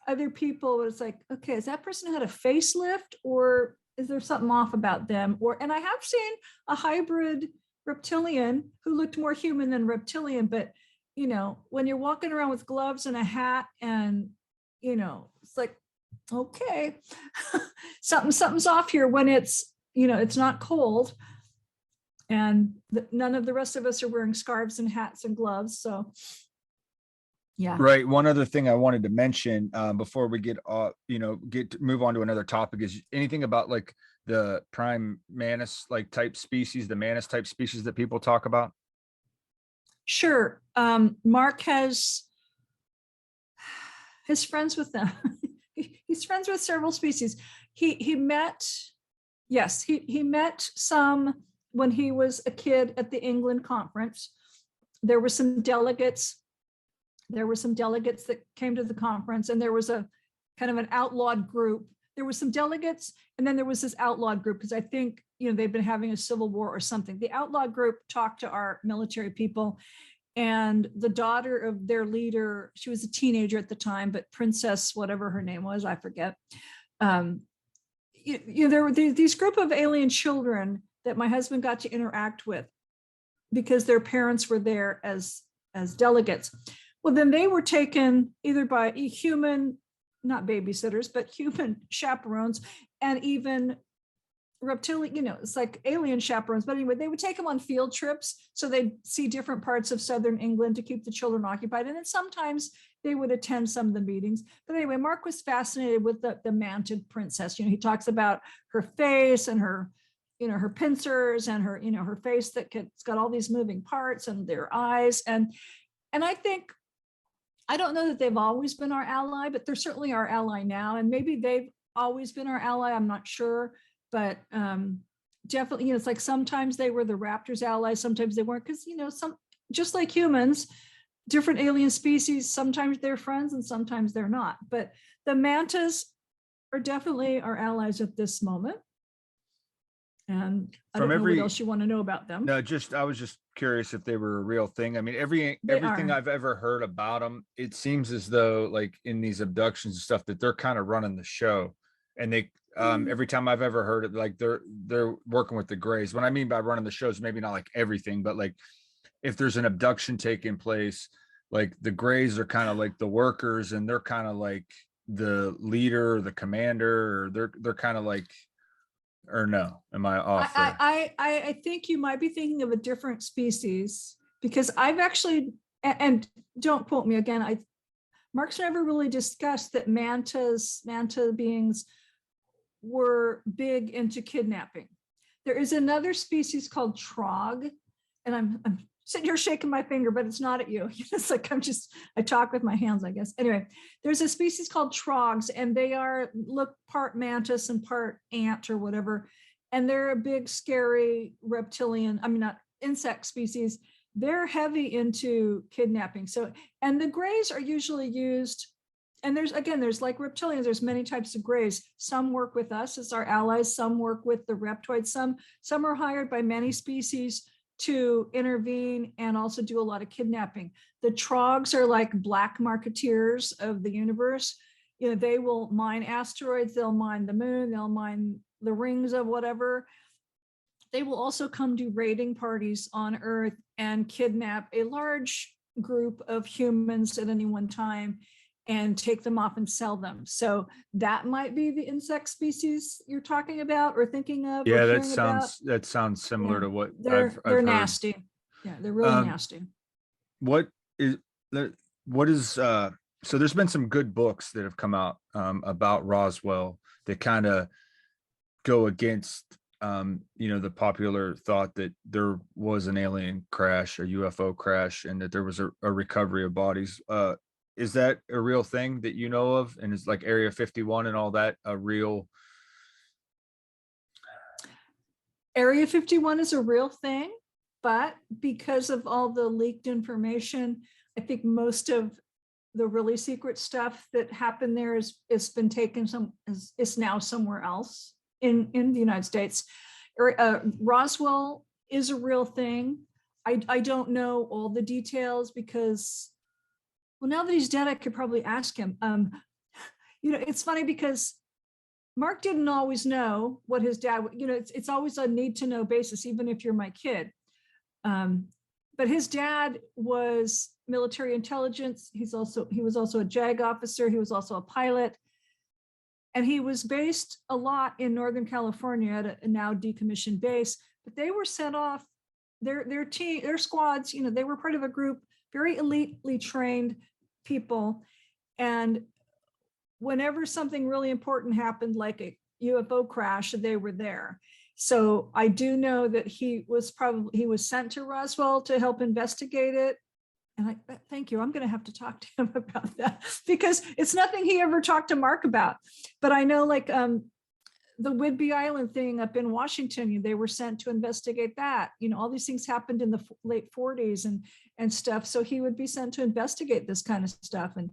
other people where it's like, okay, has that person had a facelift, or is there something off about them? And I have seen a hybrid reptilian who looked more human than reptilian, but when you're walking around with gloves and a hat and it's like, okay, something's off here when it's it's not cold, and none of the rest of us are wearing scarves and hats and gloves. So yeah. Right. One other thing I wanted to mention before we move on to another topic is anything about like the prime Mantas type species, the Mantas type species that people talk about. Sure. Mark has friends with them. He's friends with several species. He met some when he was a kid at the England conference, there were some delegates. There were some delegates that came to the conference, and there was a kind of an outlawed group. There were some delegates, and then there was this outlawed group, because I think, they've been having a civil war or something. The outlawed group talked to our military people, and the daughter of their leader, she was a teenager at the time, but Princess, whatever her name was, I forget. There were these group of alien children that my husband got to interact with because their parents were there as delegates. Well, then they were taken either by human, not babysitters, but human chaperones, and even reptilian, it's like alien chaperones. But anyway, they would take them on field trips, so they'd see different parts of southern England to keep the children occupied. And then sometimes they would attend some of the meetings. But anyway, Mark was fascinated with the manted princess. He talks about her face and her, her pincers and her, her face it's got all these moving parts and their eyes. And I think, I don't know that they've always been our ally, but they're certainly our ally now. And maybe they've always been our ally, I'm not sure. But definitely, it's like sometimes they were the raptors' allies, sometimes they weren't, because, some, just like humans, different alien species, sometimes they're friends and sometimes they're not. But the mantas are definitely our allies at this moment. And I don't know what else you want to know about them. No, I was just curious if they were a real thing. I mean, everything I've ever heard about them, it seems as though, like, in these abductions and stuff, that they're kind of running the show. And they every time I've ever heard it, like, they're working with the Greys. What I mean by running the shows, maybe not like everything, but like if there's an abduction taking place, like the Greys are kind of like the workers, and they're kind of like the leader, or the commander, or they're kind of like, or no, am I off there? I think you might be thinking of a different species, because I've actually, and don't quote me again, Mark's never really discussed that manta beings were big into kidnapping. There is another species called trog, and I'm sitting here shaking my finger, but it's not at you. It's like I talk with my hands, I guess. Anyway, there's a species called trogs, and they look part mantis and part ant or whatever. And they're a big, scary reptilian, not insect species. They're heavy into kidnapping. So, and the Greys are usually used, and there's like reptilians, there's many types of Greys. Some work with us as our allies, some work with the reptoids, some are hired by many species to intervene and also do a lot of kidnapping. The trogs are like black marketeers of the universe. They will mine asteroids, they'll mine the moon, they'll mine the rings of whatever. They will also come do raiding parties on Earth and kidnap a large group of humans at any one time and take them off and sell them. So that might be the insect species you're talking about or thinking of. Yeah, that sounds similar to what they're heard. nasty. Yeah, they're really nasty. What is so there's been some good books that have come out about Roswell that kind of go against the popular thought that there was an alien crash, a UFO crash, and that there was a recovery of bodies. Is that a real thing that you know of? And is like Area 51 and all that a real? Area 51 is a real thing, but because of all the leaked information, I think most of the really secret stuff that happened there is been taken is now somewhere else in the United States. Roswell is a real thing. I don't know all the details because, well, now that he's dead, I could probably ask him. It's funny because Mark didn't always know what his dad, it's always a need to know basis, even if you're my kid. But his dad was military intelligence. He was also a JAG officer. He was also a pilot. And he was based a lot in Northern California at a now decommissioned base, but they were sent off, their squads, they were part of a group, very elitely trained people. And whenever something really important happened, like a UFO crash, they were there. So I do know that he was sent to Roswell to help investigate it. And thank you. I'm going to have to talk to him about that because it's nothing he ever talked to Mark about. But I know the Whidbey Island thing up in Washington, they were sent to investigate that. All these things happened in the late 40s and stuff. So he would be sent to investigate this kind of stuff. And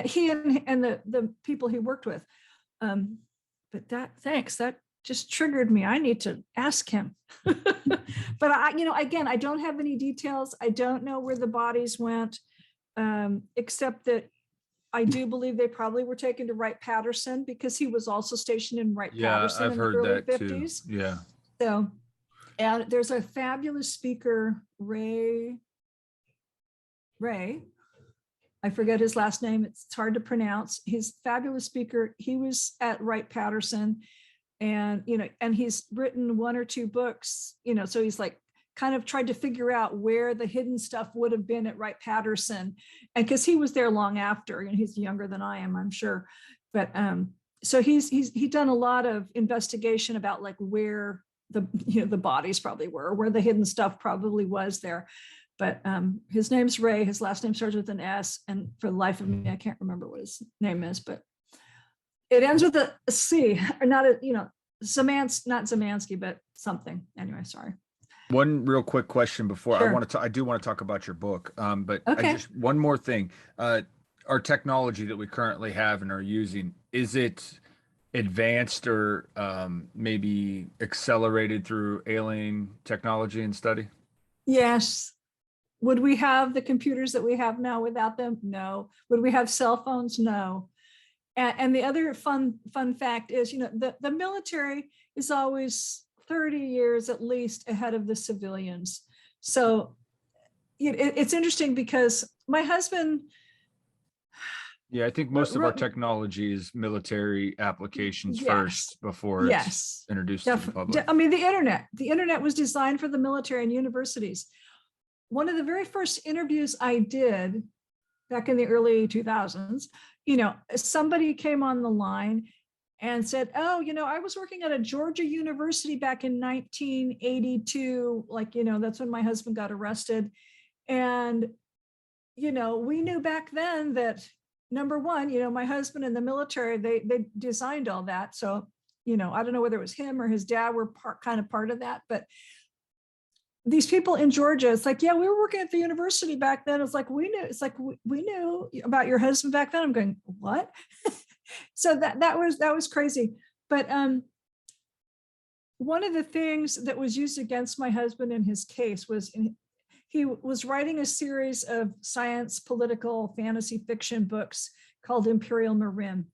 he and the people he worked with. But that just triggered me. I need to ask him. But again, I don't have any details. I don't know where the bodies went, except that I do believe they probably were taken to Wright-Patterson because he was also stationed in Wright-Patterson I've in the heard early that 50s. too. Yeah. So, and there's a fabulous speaker, Ray. I forget his last name. It's hard to pronounce. He's a fabulous speaker. He was at Wright-Patterson, and and he's written 1 or 2 books. So he's like kind of tried to figure out where the hidden stuff would have been at Wright-Patterson, and because he was there long after. He's younger than I am, I'm sure, but so he's done a lot of investigation about like where the the bodies probably were, where the hidden stuff probably was there. But his name's Ray. His last name starts with an S, and for the life of me, I can't remember what his name is. But it ends with a C, or not not Zemansky, but something. Anyway, sorry. One real quick question before Sure. I do want to talk about your book. But Okay. one more thing. Our technology that we currently have and are using, is it advanced or maybe accelerated through alien technology and study? Yes. Would we have the computers that we have now without them? No. Would we have cell phones? No. And the other fun fact is, the military is always 30 years at least ahead of the civilians. So it's interesting because my husband. Yeah, I think most of our technology is military applications first before it's introduced to the public. I mean, the internet was designed for the military and universities. One of the very first interviews I did back in the early 2000s, somebody came on the line and said, oh, I was working at a Georgia university back in 1982. Like, that's when my husband got arrested. And, we knew back then that, number one, my husband in the military, they designed all that. So, I don't know whether it was him or his dad were part of that, but these people in Georgia, it's like, yeah, we were working at the university back then. It's like, we knew about your husband back then. I'm going, what? So that was crazy. But one of the things that was used against my husband in his case was he was writing a series of science, political, fantasy fiction books called Imperial Marin.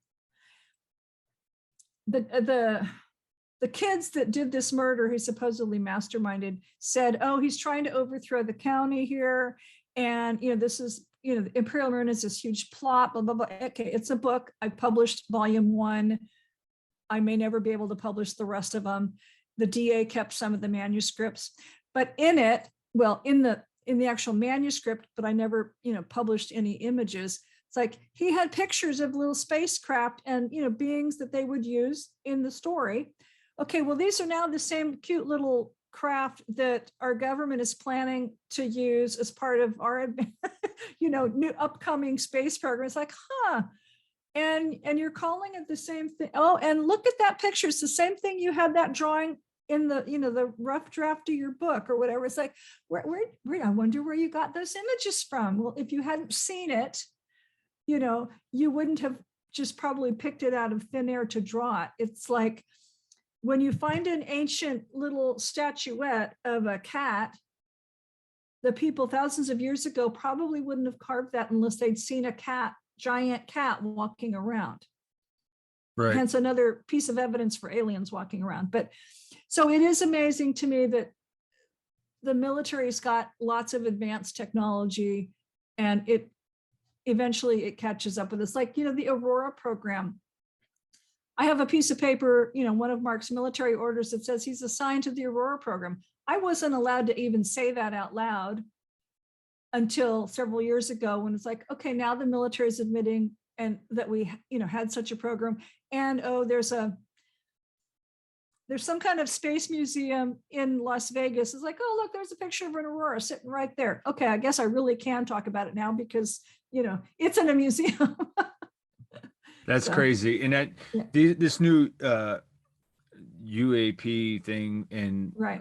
The kids that did this murder, he supposedly masterminded, said, oh, he's trying to overthrow the county here. And, this is, Imperial Marin is this huge plot, blah, blah, blah. Okay, it's a book. I published volume 1. I may never be able to publish the rest of them. The DA kept some of the manuscripts, but in it, well, in the actual manuscript, but I never, published any images. It's like he had pictures of little spacecraft and, beings that they would use in the story. Okay, well, these are now the same cute little craft that our government is planning to use as part of our, new upcoming space program. It's like, and you're calling it the same thing. Oh, and look at that picture. It's the same thing you had that drawing in the, the rough draft of your book or whatever. It's like, where I wonder where you got those images from. Well, if you hadn't seen it, you wouldn't have just probably picked it out of thin air to draw it. It's like, when you find an ancient little statuette of a cat, the people thousands of years ago probably wouldn't have carved that unless they'd seen a giant cat walking around. Right. Hence another piece of evidence for aliens walking around. But so it is amazing to me that the military's got lots of advanced technology, and it eventually catches up with us. Like, the Aurora program. I have a piece of paper, one of Mark's military orders that says he's assigned to the Aurora program. I wasn't allowed to even say that out loud until several years ago, when it's like, okay, now the military is admitting and that we, had such a program. And there's some kind of space museum in Las Vegas. It's like, oh, look, there's a picture of an Aurora sitting right there. Okay, I guess I really can talk about it now because, it's in a museum. That's crazy. And this new UAP thing and Right.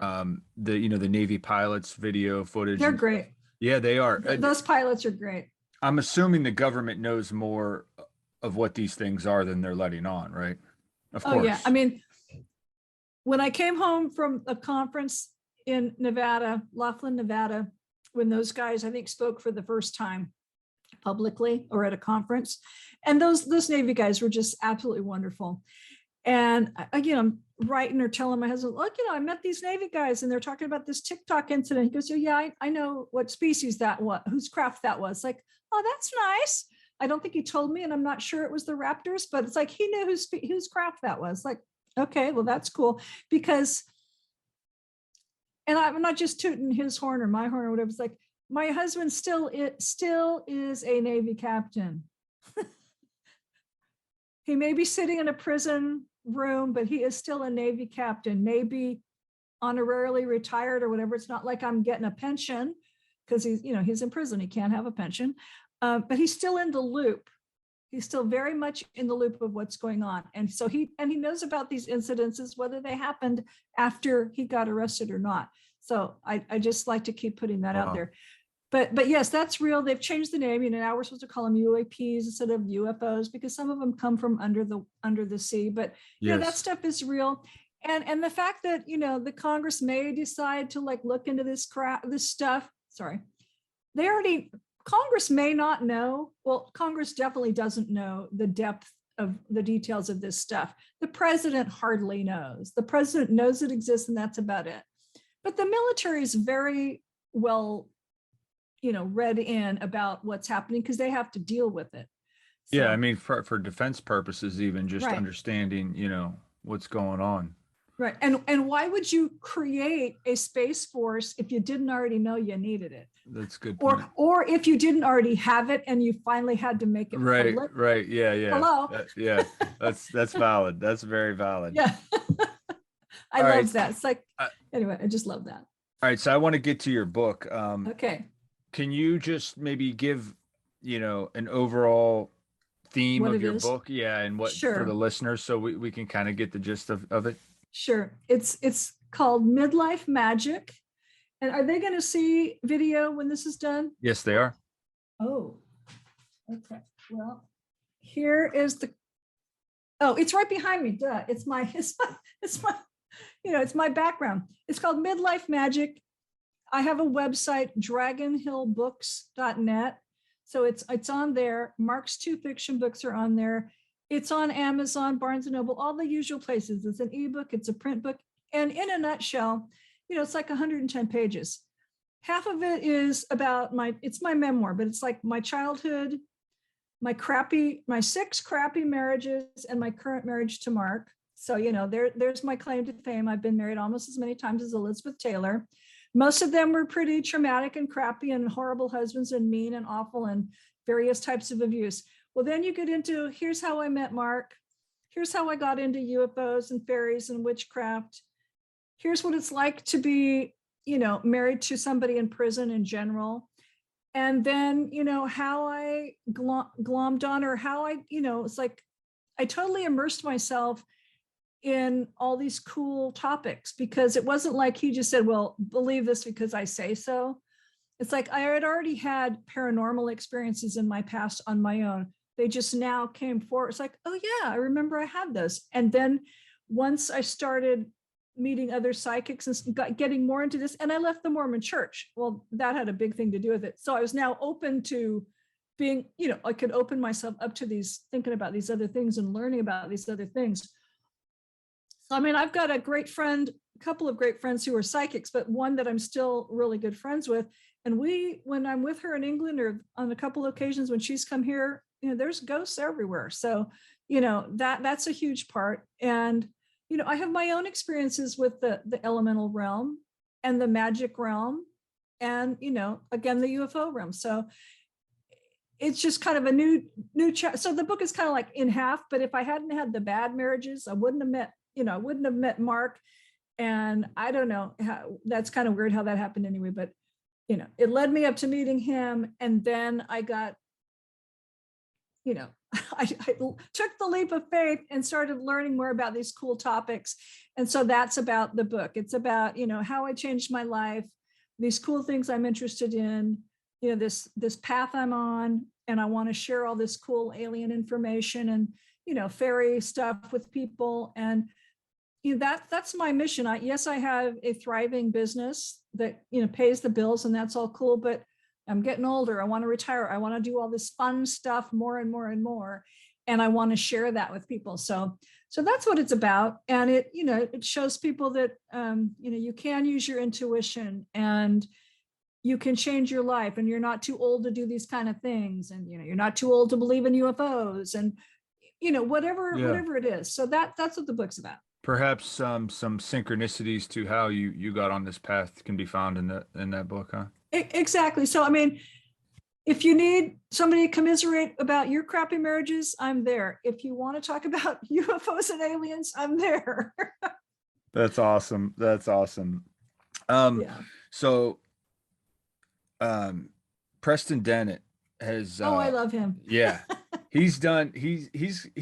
the the Navy pilots video footage They're and stuff. great. Yeah, they are. Those pilots are great. I'm assuming the government knows more of what these things are than they're letting on, right? Of Oh yeah. I course. mean, when I came home from a conference in Nevada, Laughlin, Nevada, when those guys, I think, spoke for the first time publicly or at a conference, and those Navy guys were just absolutely wonderful. And again, I'm writing or telling my husband, look, I met these Navy guys and they're talking about this TikTok incident. He goes, oh, yeah, I know what species that was, whose craft that was. Like, oh, that's nice. I don't think he told me, and I'm not sure it was the Raptors, but it's like he knew whose craft that was. Like, okay, well, that's cool. Because, and I'm not just tooting his horn or my horn or whatever. It's like, my husband still is a Navy captain. He may be sitting in a prison room, but he is still a Navy captain, maybe honorarily retired or whatever. It's not like I'm getting a pension because he's in prison. He can't have a pension, but he's still in the loop. He's still very much in the loop of what's going on. And so he knows about these incidences, whether they happened after he got arrested or not. So I just like to keep putting that out there. But yes, that's real. They've changed the name. Now we're supposed to call them UAPs instead of UFOs because some of them come from under the sea. But yeah, that stuff is real. And the fact that the Congress may decide to look into this stuff. Sorry, Congress may not know. Well, Congress definitely doesn't know the depth of the details of this stuff. The president hardly knows. The president knows it exists, and that's about it. But the military is very well read in about what's happening because they have to deal with it. So, yeah, I mean, for defense purposes, even just right. understanding, what's going on. Right. And why would you create a space force if you didn't already know you needed it? That's good. Or if you didn't already have it and you finally had to make it right. public. Right. Yeah. Yeah. Hello. Yeah. That's valid. That's very valid. Yeah. I love that. It's like, anyway, I just love that. All right. So I want to get to your book. Okay. Can you just maybe give, an overall theme of your book? Yeah. And what for the listeners, so we can kind of get the gist of it. Sure. It's called Midlife Magic. And are they going to see video when this is done? Yes, they are. Oh, okay. Well, here is it's right behind me. Duh. It's my it's my background. It's called Midlife Magic. I have a website, dragonhillbooks.net. So it's on there. Mark's 2 fiction books are on there. It's on Amazon, Barnes & Noble, all the usual places. It's an ebook, it's a print book. And in a nutshell, it's like 110 pages. Half of it is about it's my memoir, but it's like my childhood, my 6 crappy marriages, and my current marriage to Mark. So, there's my claim to fame. I've been married almost as many times as Elizabeth Taylor. Most of them were pretty traumatic and crappy and horrible husbands and mean and awful and various types of abuse. Well, then you get into, here's how I met Mark. Here's how I got into UFOs and fairies and witchcraft. Here's what it's like to be, married to somebody in prison in general. And then, how I glommed on, or how it's like, I totally immersed myself in all these cool topics, because it wasn't like he just said, well, believe this because I say so. It's like I had already had paranormal experiences in my past on my own. They just now came forward. It's like, oh yeah, I remember I had those. And then once I started meeting other psychics and getting more into this, and I left the Mormon church. Well, that had a big thing to do with it. So I was now open to being, I could open myself up to thinking about these other things and learning about these other things. So, I mean, I've got a couple of great friends who are psychics, but one that I'm still really good friends with. And when I'm with her in England, or on a couple of occasions when she's come here, there's ghosts everywhere. So, that's a huge part. And, I have my own experiences with the elemental realm and the magic realm and, again, the UFO realm. So it's just kind of a new so the book is kind of like in half, but if I hadn't had the bad marriages, I wouldn't have met Mark. And I don't know that's kind of weird how that happened anyway, but it led me up to meeting him. And then I got you know, I took the leap of faith and started learning more about these cool topics. And so that's about the book. It's about, you know, how I changed my life, these cool things I'm interested in, you know, this path I'm on, and I want to share all this cool alien information and, you know, fairy stuff with people. And you know, that's my mission. Yes, I have a thriving business that, you know, pays the bills, and that's all cool, but I'm getting older. I want to retire. I want to do all this fun stuff more and more and more. And I want to share that with people. So that's what it's about. And it, you know, it shows people that, you know, you can use your intuition and you can change your life, and you're not too old to do these kind of things. And, you know, you're not too old to believe in UFOs and, you know, whatever it is. So that's what the book's about. Perhaps some synchronicities to how you got on this path can be found in that book, huh? Exactly. So, I mean, if you need somebody to commiserate about your crappy marriages, I'm there. If you want to talk about UFOs and aliens, I'm there. That's awesome. That's awesome. Yeah. So Preston Dennett has Oh, I love him. yeah. He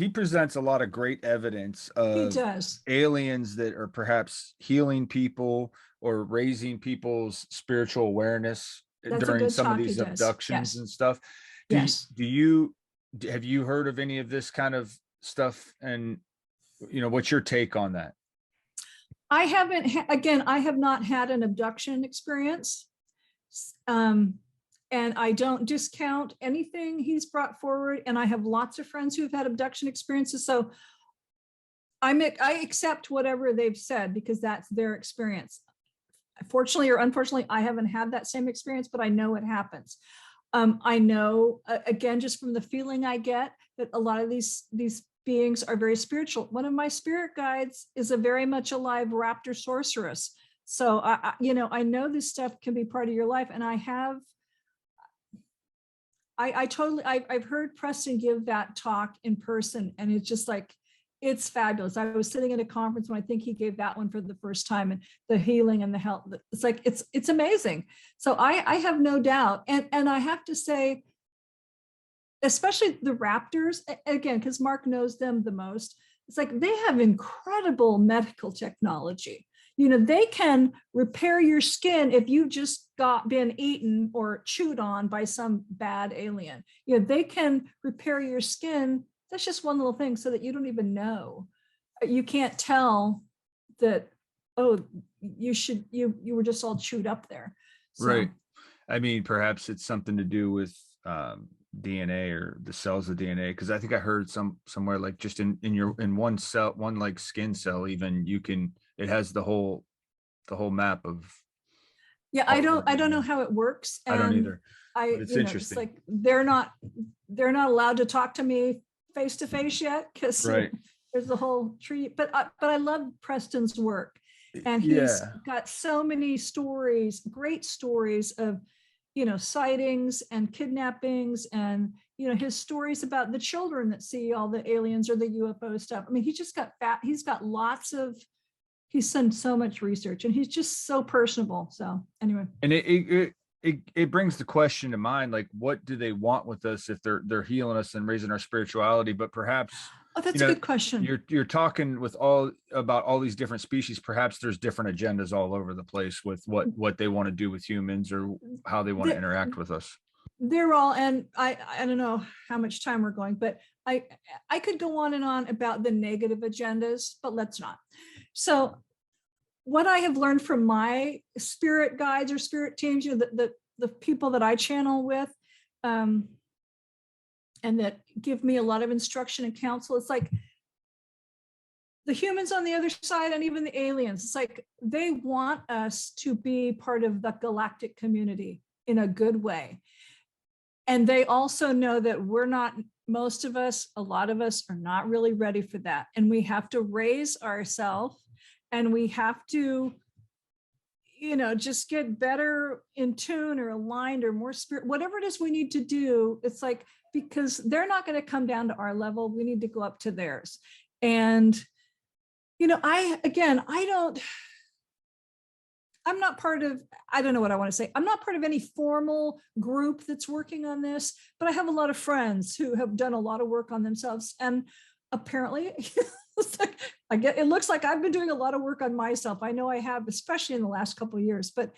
presents a lot of great evidence He of does. aliens that are perhaps healing people or raising people's spiritual awareness That's a during good some of talk. He these does. abductions Yes. and stuff. Yes. Have you heard of any of this kind of stuff? And you know, what's your take on that? I haven't, again, I have not had an abduction experience. And I don't discount anything he's brought forward. And I have lots of friends who have had abduction experiences. So I accept whatever they've said because that's their experience. Fortunately or unfortunately, I haven't had that same experience, but I know it happens. I know, again, just from the feeling I get, that a lot of these beings are very spiritual. One of my spirit guides is a very much alive raptor sorceress. So you know, I know this stuff can be part of your life, and I've heard Preston give that talk in person, and it's just like, it's fabulous. I was sitting at a conference when I think he gave that one for the first time, and the healing and the health, it's like, it's amazing. So I have no doubt. And I have to say, especially the raptors, again, because Mark knows them the most, it's like they have incredible medical technology. You know, they can repair your skin if you just been eaten or chewed on by some bad alien. You know, they can repair your skin. That's just one little thing, so that you don't even know. You can't tell that, oh, you were just all chewed up there. So. Right. I mean, perhaps it's something to do with DNA or the cells of DNA, because I think I heard somewhere like just in one cell, one like skin cell, even it has the whole map of. Yeah, I don't know how it works. And I don't either. It's interesting. It's like they're not allowed to talk to me face to face yet, because right. There's the whole tree. But I love Preston's work, and he's got so many stories, great stories of, you know, sightings and kidnappings, and, you know, his stories about the children that see all the aliens or the UFO stuff. I mean, he's got lots of, he's done so much research, and he's just so personable. So anyway. And it brings the question to mind, like, what do they want with us if they're healing us and raising our spirituality? But perhaps, that's a good question. You're talking about all these different species. Perhaps there's different agendas all over the place with what they want to do with humans, or how they want to interact with us. They're all, and I don't know how much time we're going, but I could go on and on about the negative agendas, but let's not. So what I have learned from my spirit guides or spirit teams, you know, the people that I channel with, and that give me a lot of instruction and counsel, it's like the humans on the other side, and even the aliens, it's like they want us to be part of the galactic community in a good way. And they also know that we're not, most of us, a lot of us are not really ready for that. And we have to raise ourselves, and we have to, you know, just get better in tune or aligned or more spirit, whatever it is we need to do. It's like, because they're not going to come down to our level. We need to go up to theirs. And, you know, I don't, I'm not part of, I don't know what I want to say. I'm not part of any formal group that's working on this, but I have a lot of friends who have done a lot of work on themselves. And apparently it's like, it looks like I've been doing a lot of work on myself. I know I have, especially in the last couple of years, but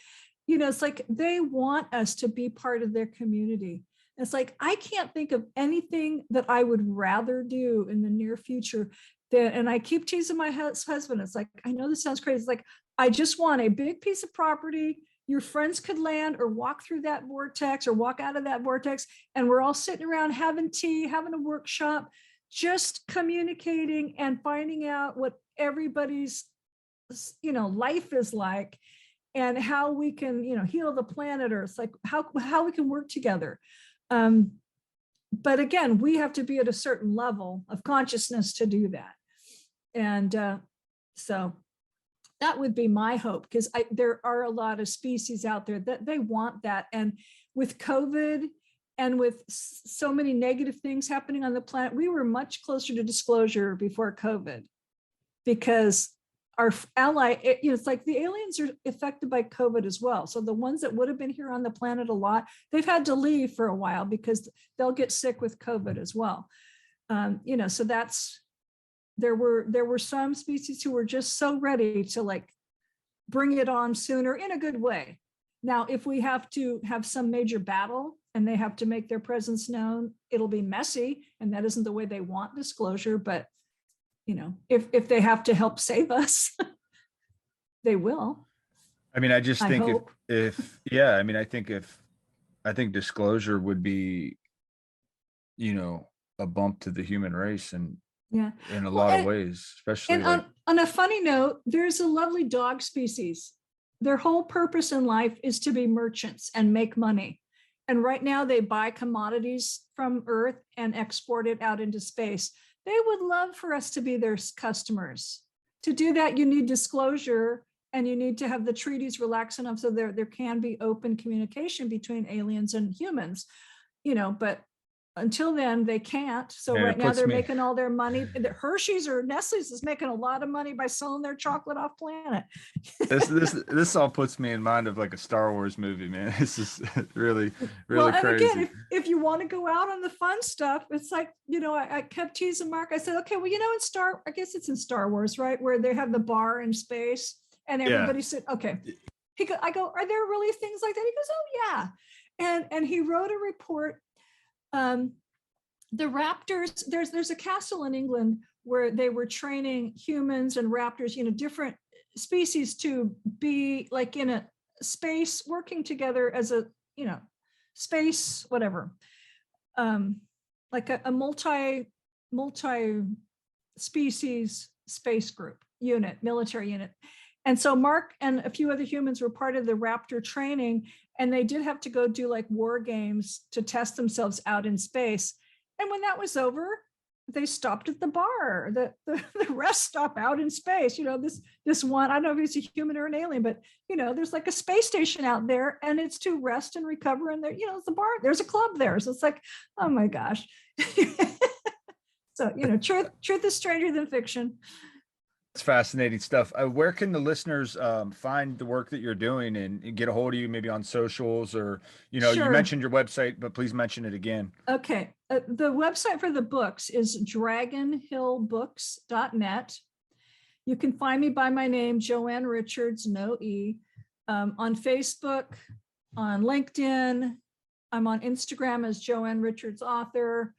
it's like they want us to be part of their community. It's like, I can't think of anything that I would rather do in the near future than, and I keep teasing my husband. It's like, I know this sounds crazy. It's like, I just want a big piece of property. Your friends could land or walk through that vortex or walk out of that vortex. And we're all sitting around having tea, having a workshop, just communicating and finding out what everybody's, life is like and how we can, heal the planet Earth, like how we can work together. But again, we have to be at a certain level of consciousness to do that. And so that would be my hope, because there are a lot of species out there that they want that. And with COVID and with so many negative things happening on the planet, we were much closer to disclosure before COVID, because our ally, it's like the aliens are affected by COVID as well. So the ones that would have been here on the planet a lot, they've had to leave for a while because they'll get sick with COVID as well. So there were some species who were just so ready to like bring it on sooner in a good way. Now, if we have to have some major battle and they have to make their presence known, it'll be messy, and that isn't the way they want disclosure. But if they have to help save us, they will. I mean, I just I think hope. I think disclosure would be, a bump to the human race, and Yeah. in a Well, lot of ways, especially and like, on a funny note, there's a lovely dog species. Their whole purpose in life is to be merchants and make money. And right now they buy commodities from Earth and export it out into space. They would love for us to be their customers. To do that, you need disclosure, and you need to have the treaties relaxed enough so there can be open communication between aliens and humans, but until then they can't. So and right it now puts they're me, making all their money. The Hershey's or Nestle's is making a lot of money by selling their chocolate off planet. this all puts me in mind of like a Star Wars movie, man. This is really, Well, really and crazy. again, if you want to go out on the fun stuff, it's like, I kept teasing Mark. I said, okay, well, I guess it's in Star Wars, right? Where they have the bar in space and everybody said, okay. I go, are there really things like that? He goes, oh yeah. And he wrote a report. The raptors, there's a castle in England where they were training humans and raptors, different species to be like in a space working together as a, space, whatever, like a multi species space group unit, military unit. And so Mark and a few other humans were part of the raptor training, and they did have to go do like war games to test themselves out in space. And when that was over, they stopped at the bar. The rest stop out in space. This one, I don't know if it's a human or an alien, but there's like a space station out there, and it's to rest and recover. And there, it's a bar. There's a club there. So it's like, oh my gosh. So truth is stranger than fiction. It's fascinating stuff. Where can the listeners find the work that you're doing and get a hold of you, maybe on socials, or, you Sure. mentioned your website, but please mention it again. Okay. The website for the books is dragonhillbooks.net. You can find me by my name, Joanne Richards, no E, on Facebook, on LinkedIn. I'm on Instagram as Joanne Richards Author.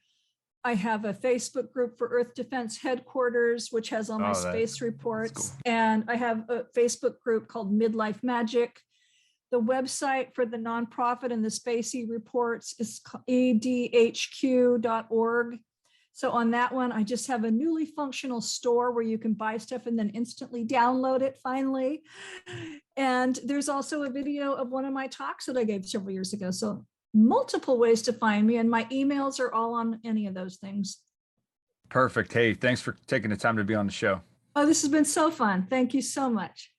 I have a Facebook group for Earth Defense Headquarters, which has all my space reports. Cool. And I have a Facebook group called Midlife Magic. The website for the nonprofit and the spacey reports is edhq.org. So on that one, I just have a newly functional store where you can buy stuff and then instantly download it finally. And there's also a video of one of my talks that I gave several years ago. So multiple ways to find me, and my emails are all on any of those things. Perfect. Hey, thanks for taking the time to be on the show. Oh, this has been so fun. Thank you so much.